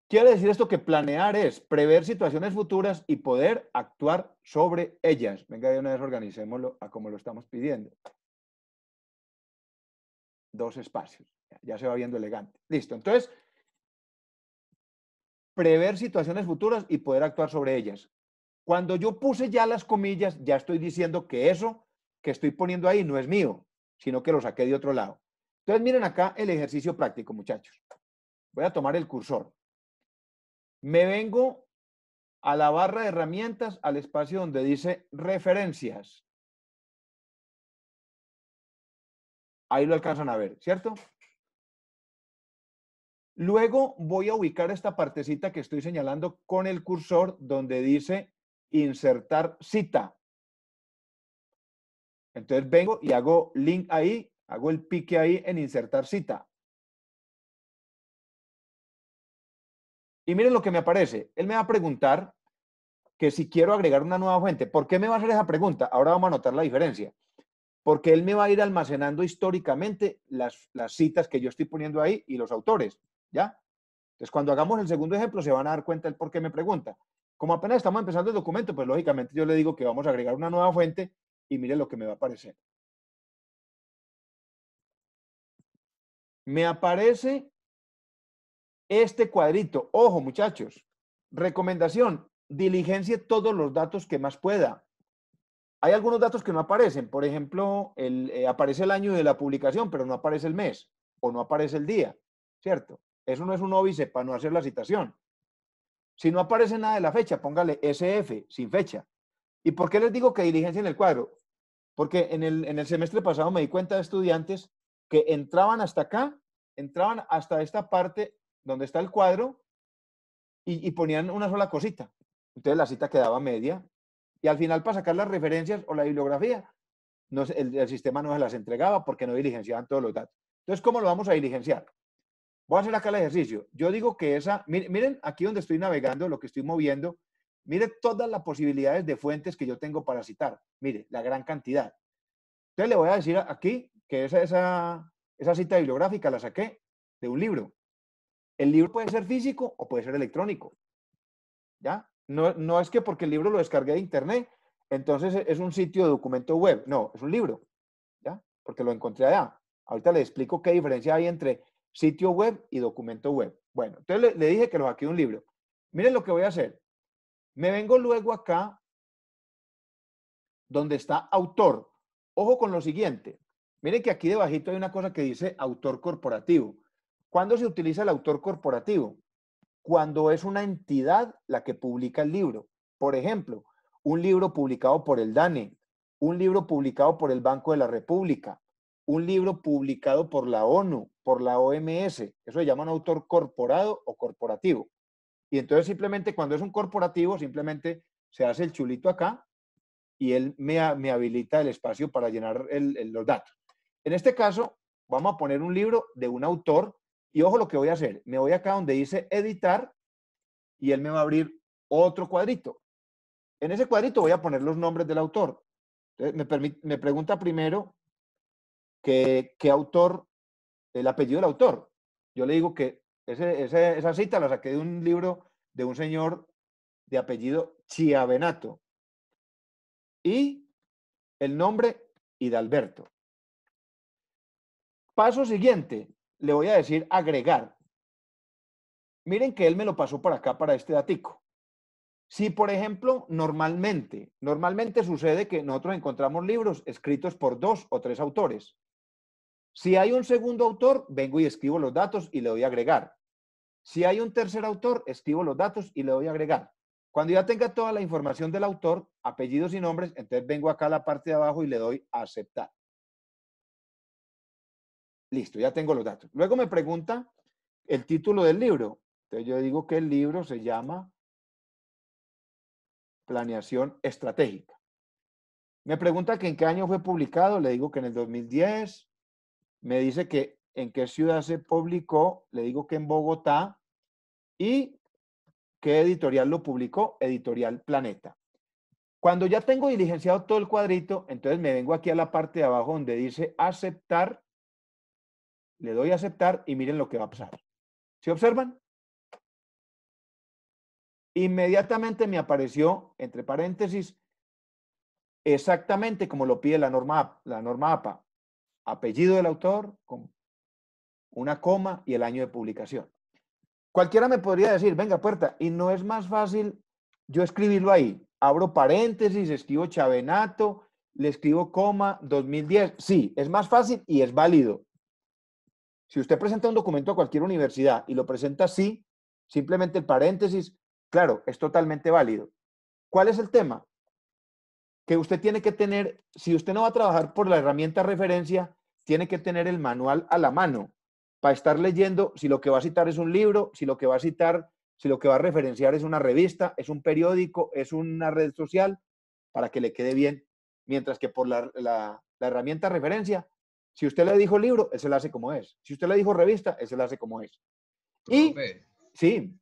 Quiere decir esto que planear es prever situaciones futuras y poder actuar sobre ellas. Venga, de una vez organicémoslo a como lo estamos pidiendo. 2 espacios. Ya se va viendo elegante. Listo. Entonces, prever situaciones futuras y poder actuar sobre ellas. Cuando yo puse ya las comillas, ya estoy diciendo que eso que estoy poniendo ahí no es mío, sino que lo saqué de otro lado. Entonces, miren acá el ejercicio práctico, muchachos. Voy a tomar el cursor. Me vengo a la barra de herramientas, al espacio donde dice referencias. Ahí lo alcanzan a ver, ¿cierto? Luego voy a ubicar esta partecita que estoy señalando con el cursor donde dice insertar cita. Entonces vengo y hago link ahí, hago el pique ahí en insertar cita. Y miren lo que me aparece. Él me va a preguntar que si quiero agregar una nueva fuente. ¿Por qué me va a hacer esa pregunta? Ahora vamos a notar la diferencia. Porque él me va a ir almacenando históricamente las citas que yo estoy poniendo ahí y los autores, ¿ya? Entonces, cuando hagamos el segundo ejemplo, se van a dar cuenta del por qué me pregunta. Como apenas estamos empezando el documento, pues lógicamente yo le digo que vamos a agregar una nueva fuente y mire lo que me va a aparecer. Me aparece este cuadrito. Ojo, muchachos. Recomendación, diligencie todos los datos que más pueda. Hay algunos datos que no aparecen. Por ejemplo, aparece el año de la publicación, pero no aparece el mes o no aparece el día, ¿cierto? Eso no es un óbice para no hacer la citación. Si no aparece nada de la fecha, póngale SF, sin fecha. ¿Y por qué les digo que diligencien el cuadro? Porque en el semestre pasado me di cuenta de estudiantes que entraban hasta acá, entraban hasta esta parte donde está el cuadro y ponían una sola cosita. Entonces la cita quedaba media. Y al final, para sacar las referencias o la bibliografía, no, el sistema no se las entregaba porque no diligenciaban todos los datos. Entonces, ¿cómo lo vamos a diligenciar? Voy a hacer acá el ejercicio. Yo digo que miren aquí donde estoy navegando, lo que estoy moviendo, mire todas las posibilidades de fuentes que yo tengo para citar. Mire, la gran cantidad. Entonces le voy a decir aquí que esa cita bibliográfica la saqué de un libro. El libro puede ser físico o puede ser electrónico. ¿Ya? No es que porque el libro lo descargué de internet, entonces es un sitio de documento web. No, es un libro, ¿ya? Porque lo encontré allá. Ahorita le explico qué diferencia hay entre sitio web y documento web. Bueno, entonces le dije que lo saqué de un libro. Miren lo que voy a hacer. Me vengo luego acá donde está autor. Ojo con lo siguiente. Miren que aquí debajito hay una cosa que dice autor corporativo. ¿Cuándo se utiliza el autor corporativo? Cuando es una entidad la que publica el libro. Por ejemplo, un libro publicado por el DANE, un libro publicado por el Banco de la República, un libro publicado por la ONU, por la OMS. Eso se llama un autor corporado o corporativo. Y entonces simplemente cuando es un corporativo, simplemente se hace el chulito acá y él me habilita el espacio para llenar los datos. En este caso, vamos a poner un libro de un autor y ojo lo que voy a hacer. Me voy acá donde dice editar y él me va a abrir otro cuadrito. En ese cuadrito voy a poner los nombres del autor. Entonces, me pregunta primero qué autor, el apellido del autor. Yo le digo que esa cita la saqué de un libro de un señor de apellido Chiavenato. Y el nombre, Hidalberto. Paso siguiente, le voy a decir agregar. Miren que él me lo pasó por acá para este datico. Si, por ejemplo, normalmente sucede que nosotros encontramos libros escritos por 2 o 3 autores. Si hay un segundo autor, vengo y escribo los datos y le doy a agregar. Si hay un tercer autor, escribo los datos y le doy a agregar. Cuando ya tenga toda la información del autor, apellidos y nombres, entonces vengo acá a la parte de abajo y le doy a aceptar. Listo, ya tengo los datos. Luego me pregunta el título del libro. Entonces yo digo que el libro se llama Planeación Estratégica. Me pregunta que en qué año fue publicado. Le digo que en el 2010. Me dice que en qué ciudad se publicó. Le digo que en Bogotá. Y qué editorial lo publicó. Editorial Planeta. Cuando ya tengo diligenciado todo el cuadrito, entonces me vengo aquí a la parte de abajo donde dice aceptar. Le doy a aceptar y miren lo que va a pasar. ¿Sí observan? Inmediatamente me apareció, entre paréntesis, exactamente como lo pide la norma APA. Apellido del autor, con una coma y el año de publicación. Cualquiera me podría decir, venga, Puerta, ¿y no es más fácil yo escribirlo ahí? Abro paréntesis, escribo Chavenato, le escribo coma, 2010. Sí, es más fácil y es válido. Si usted presenta un documento a cualquier universidad y lo presenta así, simplemente el paréntesis, claro, es totalmente válido. ¿Cuál es el tema? Que usted tiene que tener, si usted no va a trabajar por la herramienta referencia, tiene que tener el manual a la mano para estar leyendo si lo que va a citar es un libro, si lo que va a citar, si lo que va a referenciar es una revista, es un periódico, es una red social, para que le quede bien. Mientras que por la herramienta referencia, si usted le dijo libro, él se lo hace como es. Si usted le dijo revista, él se lo hace como es. Y,
Profe,
sí,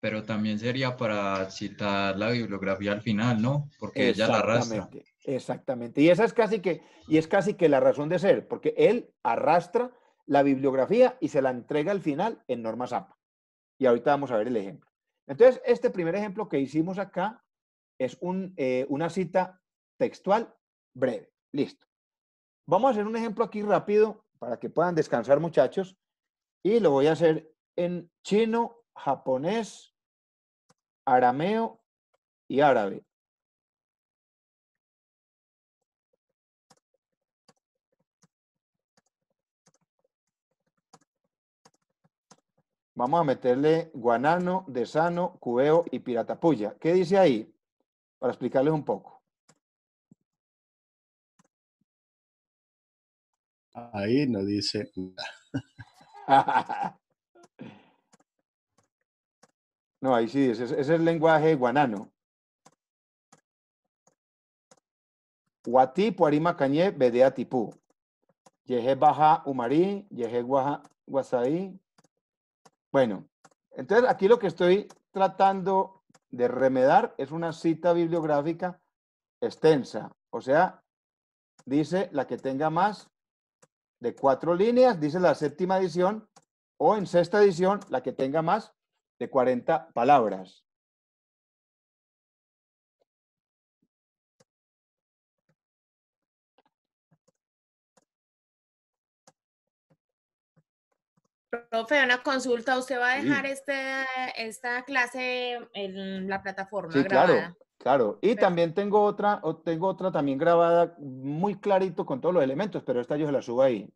pero también sería para citar la bibliografía al final, ¿no? Porque ella la arrastra.
exactamente, exactamente. Y esa es casi que la razón de ser, porque él arrastra la bibliografía y se la entrega al final en normas APA. Y ahorita vamos a ver el ejemplo. Entonces, este primer ejemplo que hicimos acá es una cita textual breve. Listo. Vamos a hacer un ejemplo aquí rápido para que puedan descansar, muchachos. Y lo voy a hacer en chino, japonés, arameo y árabe. Vamos a meterle guanano, desano, cubeo y piratapuya. ¿Qué dice ahí? Para explicarles un poco.
Ahí no dice nada.
No, ahí sí, ese es el lenguaje guanano. Guati, puarima cañé, bedea tipú. Yeje baja umarí, yeje guasaí. Bueno, entonces aquí lo que estoy tratando de remedar es una cita bibliográfica extensa. O sea, dice la que tenga más de 4 líneas, dice la séptima edición, o en sexta edición, la que tenga más de 40 palabras.
Profe, una consulta. ¿Usted va a dejar
Sí.
esta clase en la plataforma
Sí,
grabada?
claro, claro. Y también tengo otra también grabada muy clarito con todos los elementos, pero esta yo se la subo ahí.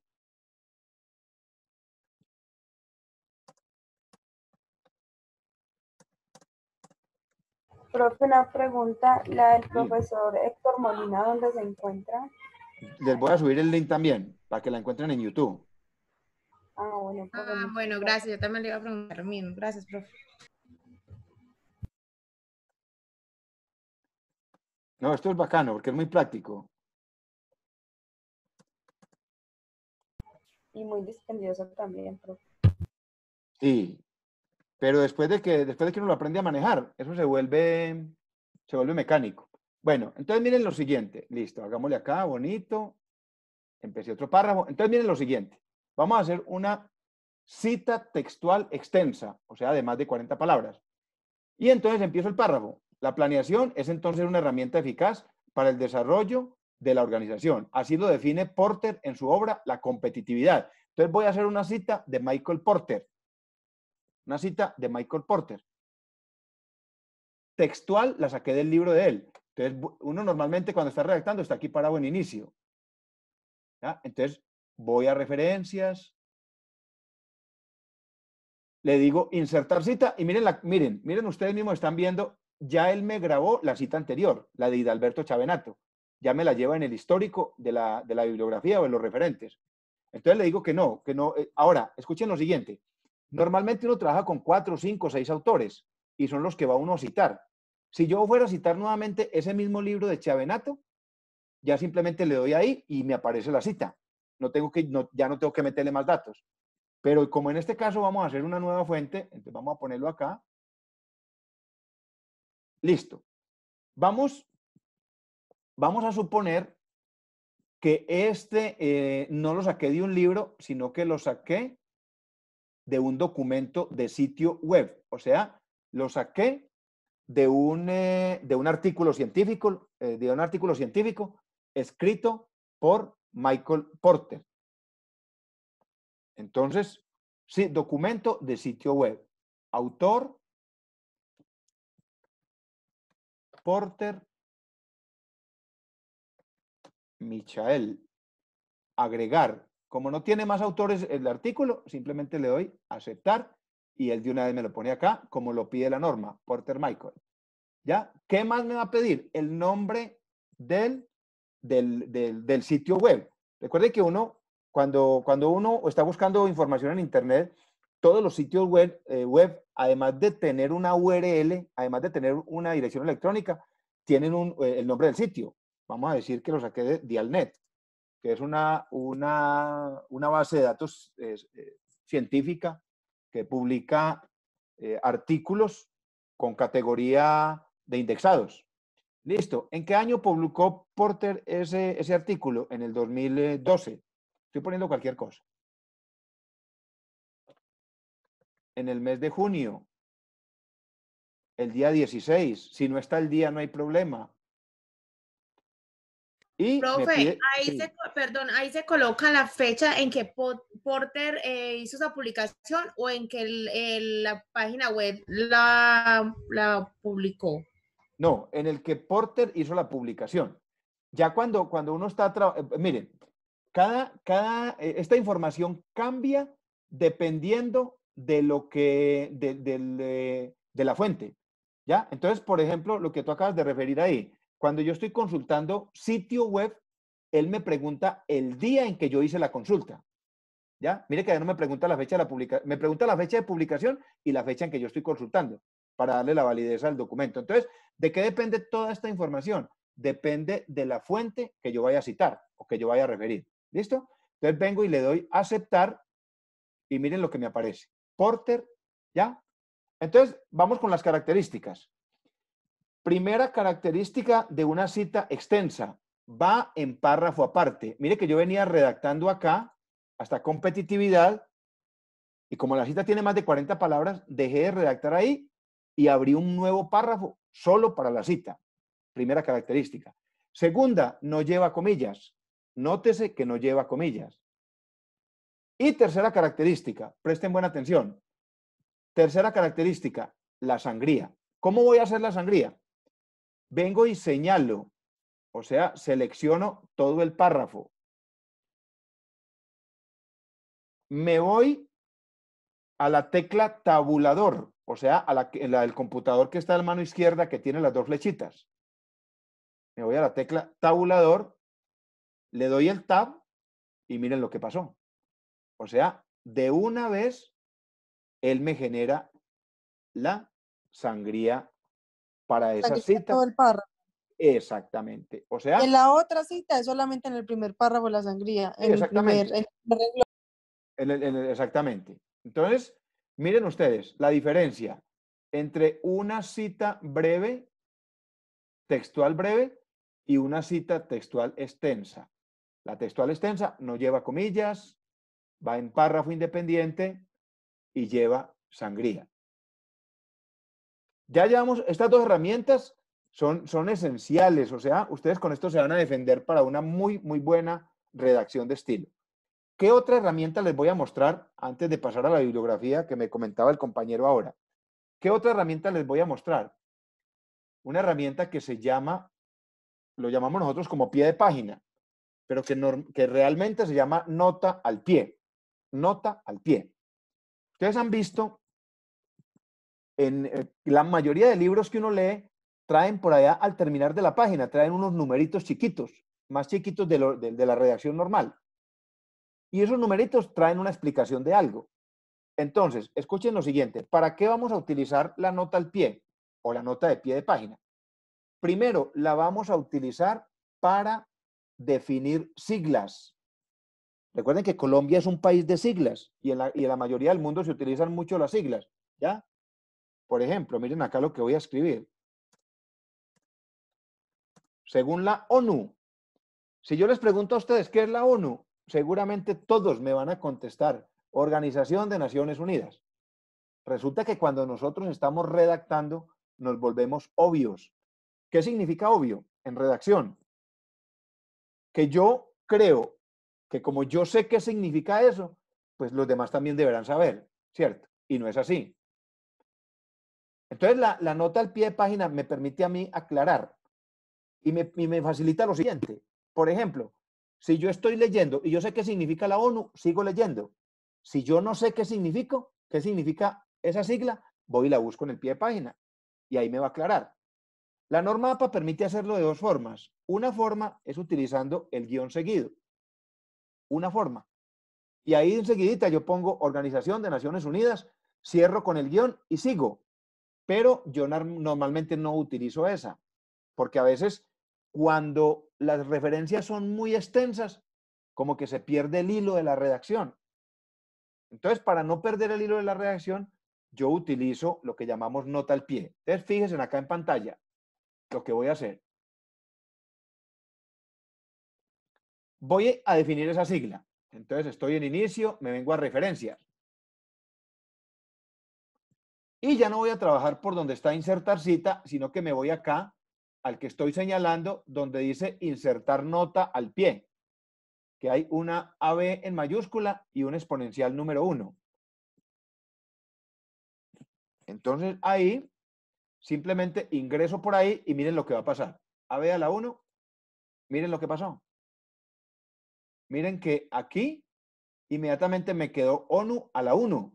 Profe, una pregunta, la del
Sí.
profesor Héctor Molina, ¿dónde se encuentra?
Les voy a subir el link también para que la encuentren en YouTube.
Ah, bueno, profe, muchas
Bueno, gracias. Yo también le iba a preguntar lo mismo. Gracias, profe.
No, esto es bacano porque es muy práctico.
Y muy dispendioso también, profe.
Sí, pero después de que uno lo aprende a manejar, eso se vuelve mecánico. Bueno, entonces miren lo siguiente. Listo, hagámosle acá, bonito. Empecé otro párrafo. Entonces miren lo siguiente. Vamos a hacer una cita textual extensa, o sea, de más de 40 palabras. Y entonces empiezo el párrafo. La planeación es entonces una herramienta eficaz para el desarrollo de la organización. Así lo define Porter en su obra La competitividad. Entonces voy a hacer una cita de Michael Porter. Una cita de Michael Porter. Textual la saqué del libro de él. Entonces uno normalmente cuando está redactando está aquí parado en inicio. ¿Ya? Entonces voy a referencias. Le digo insertar cita y miren, ustedes mismos están viendo, ya él me grabó la cita anterior, la de Hidalberto Chavenato. Ya me la lleva en el histórico de la bibliografía o en los referentes. Entonces le digo que no. Ahora, escuchen lo siguiente. Normalmente uno trabaja con 4, 5, 6 autores y son los que va uno a citar. Si yo fuera a citar nuevamente ese mismo libro de Chavenato, ya simplemente le doy ahí y me aparece la cita. Ya no tengo que meterle más datos. Pero como en este caso vamos a hacer una nueva fuente, entonces vamos a ponerlo acá. Listo. Vamos a suponer que no lo saqué de un libro, sino que lo saqué de un documento de sitio web. O sea, lo saqué de un artículo científico, escrito por Michael Porter. Entonces, sí, documento de sitio web. Autor, Porter, Michael. Agregar. Como no tiene más autores el artículo, simplemente le doy aceptar y él de una vez me lo pone acá, como lo pide la norma, Porter Michael. ¿Ya? ¿Qué más me va a pedir? El nombre del sitio web. Recuerde que cuando uno está buscando información en Internet, todos los sitios web, además de tener una URL, además de tener una dirección electrónica, tienen el nombre del sitio. Vamos a decir que lo saqué de Dialnet, que es una base de datos científica que publica artículos con categoría de indexados. Listo. ¿En qué año publicó Porter ese artículo? En el 2012. Estoy poniendo cualquier cosa. En el mes de junio. El día 16. Si no está el día, no hay problema. Y
Profe,
me pide,
ahí se coloca la fecha en que Porter hizo esa publicación o en que la página web la publicó.
No, en el que Porter hizo la publicación. Ya cuando uno está, miren, esta información cambia dependiendo de de la fuente. ¿Ya? Entonces, por ejemplo, lo que tú acabas de referir ahí, cuando yo estoy consultando sitio web, él me pregunta el día en que yo hice la consulta. ¿Ya? Mire que ya no me pregunta la fecha de la publicación, me pregunta la fecha de publicación y la fecha en que yo estoy consultando para darle la validez al documento. Entonces, ¿de qué depende toda esta información? Depende de la fuente que yo vaya a citar o que yo vaya a referir. ¿Listo? Entonces vengo y le doy aceptar y miren lo que me aparece. Porter, ¿ya? Entonces, vamos con las características. Primera característica de una cita extensa. Va en párrafo aparte. Mire que yo venía redactando acá hasta competitividad y como la cita tiene más de 40 palabras, dejé de redactar ahí y abrí un nuevo párrafo solo para la cita. Primera característica. Segunda, no lleva comillas. Nótese que no lleva comillas. Y tercera característica, presten buena atención. Tercera característica, la sangría. ¿Cómo voy a hacer la sangría? Vengo y señalo, o sea, selecciono todo el párrafo. Me voy a la tecla tabulador, o sea, a la del computador que está a la mano izquierda que tiene las dos flechitas. Me voy a la tecla tabulador, le doy el tab y miren lo que pasó. O sea, de una vez, él me genera la sangría para esa
Sangría
cita.
todo el párrafo.
Exactamente. O
Y
sea,
en la otra cita es solamente en el primer párrafo la sangría, en el primer,
exactamente.
en el renglón.
Exactamente. Entonces, miren ustedes la diferencia entre una cita breve, textual breve, y una cita textual extensa. La textual extensa no lleva comillas, va en párrafo independiente y lleva sangría. Ya llevamos, estas dos herramientas son esenciales, o sea, ustedes con esto se van a defender para una muy buena redacción de estilo. ¿Qué otra herramienta les voy a mostrar antes de pasar a la bibliografía que me comentaba el compañero ahora? ¿Qué otra herramienta les voy a mostrar? Una herramienta que se llama, lo llamamos nosotros como pie de página, pero que realmente se llama nota al pie. Nota al pie. Ustedes han visto en la mayoría de libros que uno lee, traen por allá al terminar de la página, traen unos numeritos chiquitos, más chiquitos de la redacción normal. Y esos numeritos traen una explicación de algo. Entonces, escuchen lo siguiente. ¿Para qué vamos a utilizar la nota al pie o la nota de pie de página? Primero, la vamos a utilizar para definir siglas. Recuerden que Colombia es un país de siglas y en la mayoría del mundo se utilizan mucho las siglas, ¿ya? Por ejemplo, miren acá lo que voy a escribir. Según la ONU, si yo les pregunto a ustedes qué es la ONU, seguramente todos me van a contestar, Organización de Naciones Unidas. Resulta que cuando nosotros estamos redactando, nos volvemos obvios. ¿Qué significa obvio en redacción? Que yo creo que como yo sé qué significa eso, pues los demás también deberán saber, ¿cierto? Y no es así. Entonces, la nota al pie de página me permite a mí aclarar y me facilita lo siguiente. Por ejemplo, si yo estoy leyendo y yo sé qué significa la ONU, sigo leyendo. Si yo no sé qué significa esa sigla, voy y la busco en el pie de página y ahí me va a aclarar. La norma APA permite hacerlo de dos formas. Una forma es utilizando el guión seguido. Una forma. Y ahí enseguidita yo pongo Organización de Naciones Unidas, cierro con el guión y sigo. Pero yo normalmente no utilizo esa, porque a veces cuando las referencias son muy extensas, como que se pierde el hilo de la redacción. Entonces, para no perder el hilo de la redacción, yo utilizo lo que llamamos nota al pie. Entonces, fíjense acá en pantalla lo que voy a hacer. Voy a definir esa sigla. Entonces, estoy en inicio, me vengo a referencias. Y ya no voy a trabajar por donde está insertar cita, sino que me voy acá al que estoy señalando, donde dice insertar nota al pie, que hay una AB en mayúscula y un exponencial número 1. Entonces ahí simplemente ingreso por ahí y miren lo que va a pasar. AB a la 1, miren lo que pasó. Miren que aquí inmediatamente me quedó ONU a la 1.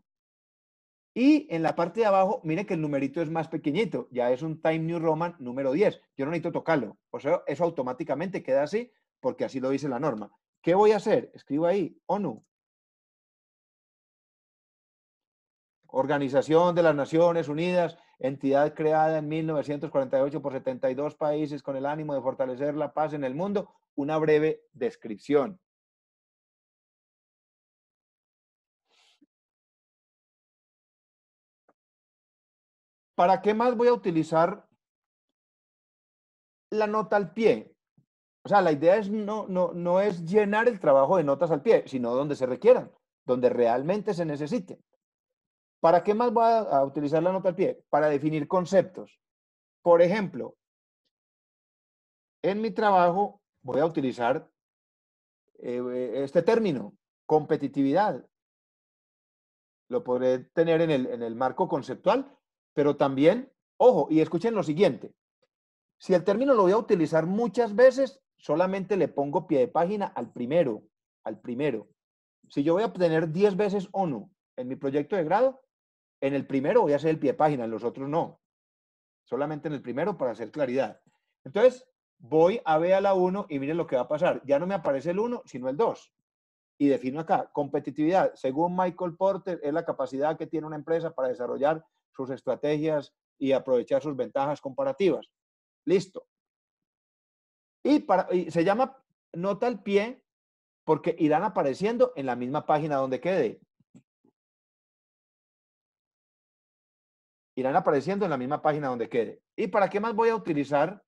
Y en la parte de abajo, miren que el numerito es más pequeñito, ya es un Time New Roman número 10. Yo no necesito tocarlo, o sea, eso automáticamente queda así porque así lo dice la norma. ¿Qué voy a hacer? Escribo ahí, ONU. Organización de las Naciones Unidas, entidad creada en 1948 por 72 países con el ánimo de fortalecer la paz en el mundo. Una breve descripción. ¿Para qué más voy a utilizar la nota al pie? O sea, la idea es no es llenar el trabajo de notas al pie, sino donde se requieran, donde realmente se necesiten. ¿Para qué más voy a utilizar la nota al pie? Para definir conceptos. Por ejemplo, en mi trabajo voy a utilizar este término, competitividad. lo podré tener en el marco conceptual, pero también, ojo, y escuchen lo siguiente. Si el término lo voy a utilizar muchas veces, solamente le pongo pie de página al primero. Si yo voy a obtener 10 veces ONU en mi proyecto de grado, en el primero voy a hacer el pie de página, en los otros no. Solamente en el primero para hacer claridad. Entonces, voy a B a la 1 y miren lo que va a pasar. Ya no me aparece el 1, sino el 2. Y defino acá, competitividad. Según Michael Porter, es la capacidad que tiene una empresa para desarrollar sus estrategias y aprovechar sus ventajas comparativas. Listo. Y se llama nota al pie porque irán apareciendo en la misma página donde quede. Irán apareciendo en la misma página donde quede. ¿Y para qué más voy a utilizar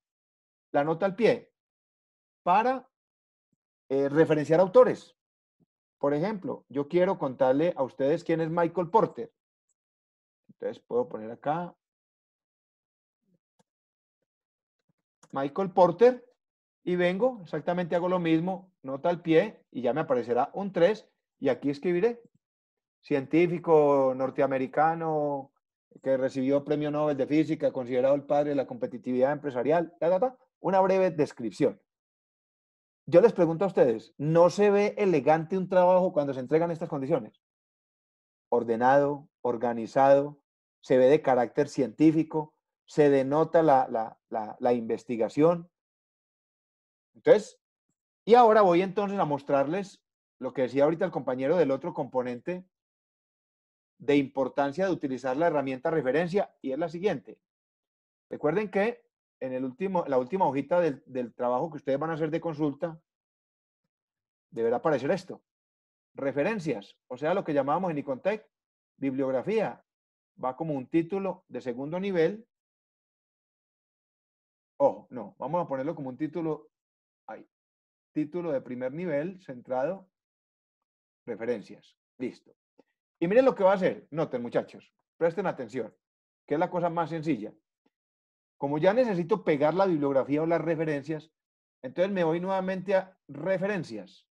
la nota al pie? Para referenciar autores. Por ejemplo, yo quiero contarle a ustedes quién es Michael Porter. Entonces puedo poner acá Michael Porter y vengo, exactamente hago lo mismo, nota al pie y ya me aparecerá un 3 y aquí escribiré científico norteamericano que recibió premio Nobel de Física, considerado el padre de la competitividad empresarial, una breve descripción. Yo les pregunto a ustedes, ¿no se ve elegante un trabajo cuando se entregan estas condiciones? Ordenado, organizado, se ve de carácter científico, se denota la investigación. Entonces, y ahora voy entonces a mostrarles lo que decía ahorita el compañero del otro componente de importancia de utilizar la herramienta referencia, y es la siguiente. Recuerden que en la última hojita del trabajo que ustedes van a hacer de consulta, deberá aparecer esto. Referencias, o sea, lo que llamábamos en Icontec, bibliografía. Va como un título de segundo nivel. Ojo, no, vamos a ponerlo como un título, ahí. Título de primer nivel, centrado, referencias. Listo. Y miren lo que va a hacer. Noten, muchachos, presten atención, que es la cosa más sencilla. Como ya necesito pegar la bibliografía o las referencias, entonces me voy nuevamente a referencias.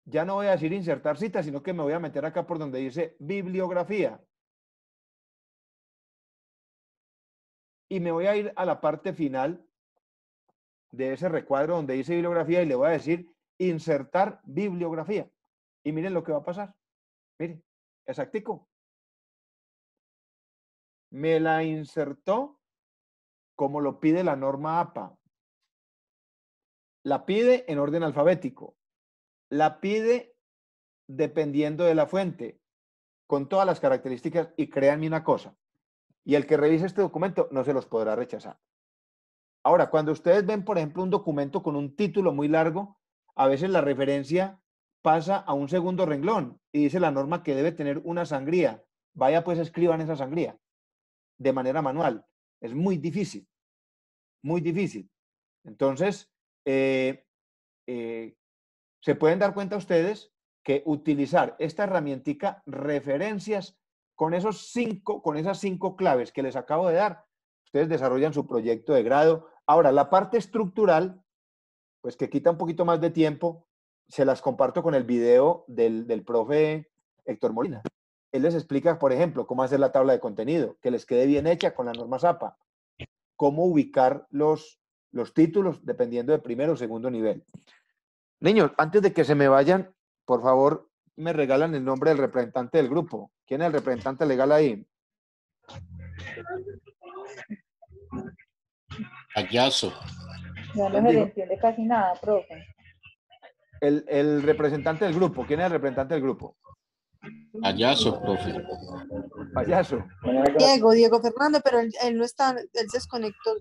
Ya no voy a decir insertar cita, sino que me voy a meter acá por donde dice bibliografía. Y me voy a ir a la parte final de ese recuadro donde dice bibliografía y le voy a decir insertar bibliografía. Y miren lo que va a pasar. Miren, exactico. Me la insertó como lo pide la norma APA. La pide en orden alfabético. La pide dependiendo de la fuente, con todas las características, y créanme una cosa, y el que revise este documento no se los podrá rechazar. Ahora, cuando ustedes ven, por ejemplo, un documento con un título muy largo, a veces la referencia pasa a un segundo renglón y dice la norma que debe tener una sangría. Vaya, pues escriban esa sangría de manera manual. Es muy difícil, muy difícil. Entonces, se pueden dar cuenta ustedes que utilizar esta herramientica referencias con esas 5 claves que les acabo de dar, ustedes desarrollan su proyecto de grado. Ahora, la parte estructural, pues que quita un poquito más de tiempo, se las comparto con el video del profe Héctor Molina. Él les explica, por ejemplo, cómo hacer la tabla de contenido, que les quede bien hecha con la norma APA, cómo ubicar los títulos dependiendo de primero o segundo nivel. Niños, antes de que se me vayan, por favor, me regalan el nombre del representante del grupo. ¿Quién es el representante legal ahí?
Payaso.
Ya no se le entiende casi nada, profe.
El representante del grupo. ¿Quién es el representante del grupo?
Payaso, profe.
Payaso.
Diego Fernando, pero él no está, él se desconectó.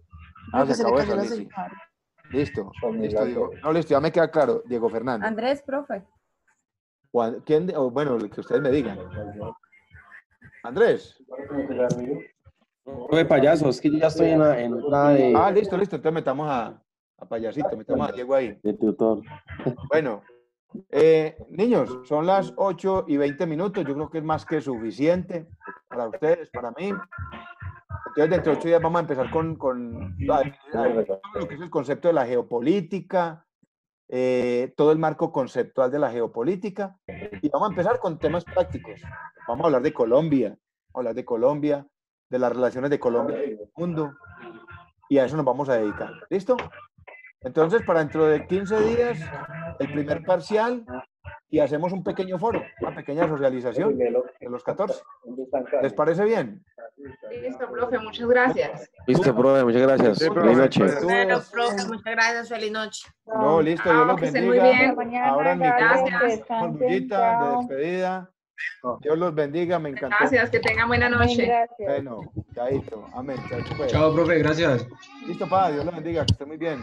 Creo que se le cayó la señal.
Listo, Diego. No, listo, ya me queda claro, Diego Fernando.
Andrés, profe.
¿Quién? Bueno, lo que ustedes me digan. Andrés.
Profe Payaso, es que yo ya estoy en una de...
Ah, listo. Entonces metamos a Payasito, metamos a Diego ahí.
De tutor.
Bueno, niños, son las 8:20. Yo creo que es más que suficiente para ustedes, para mí. Entonces, dentro de 8 días vamos a empezar con lo que es el concepto de la geopolítica, todo el marco conceptual de la geopolítica y vamos a empezar con temas prácticos. Vamos a hablar de Colombia, de las relaciones de Colombia con el mundo y a eso nos vamos a dedicar. ¿Listo? Entonces, para dentro de 15 días, el primer parcial y hacemos un pequeño foro, una pequeña socialización de los 14. ¿Les parece bien?
Listo, profe, muchas gracias.
Listo, profe, muchas gracias.
Sí, profe.
Feliz noche.
Bueno, profe, muchas gracias. Feliz noche.
No, listo, Dios los
que estén muy
bendiga.
bien.
Ahora mi
Gracias.
bullita de despedida. Dios los bendiga, me encantó.
Gracias, que tengan buena noche.
Bueno, chaito, amén. Chaito, pues.
Chao, profe, gracias.
Listo, pa, Dios los bendiga, que esté muy bien.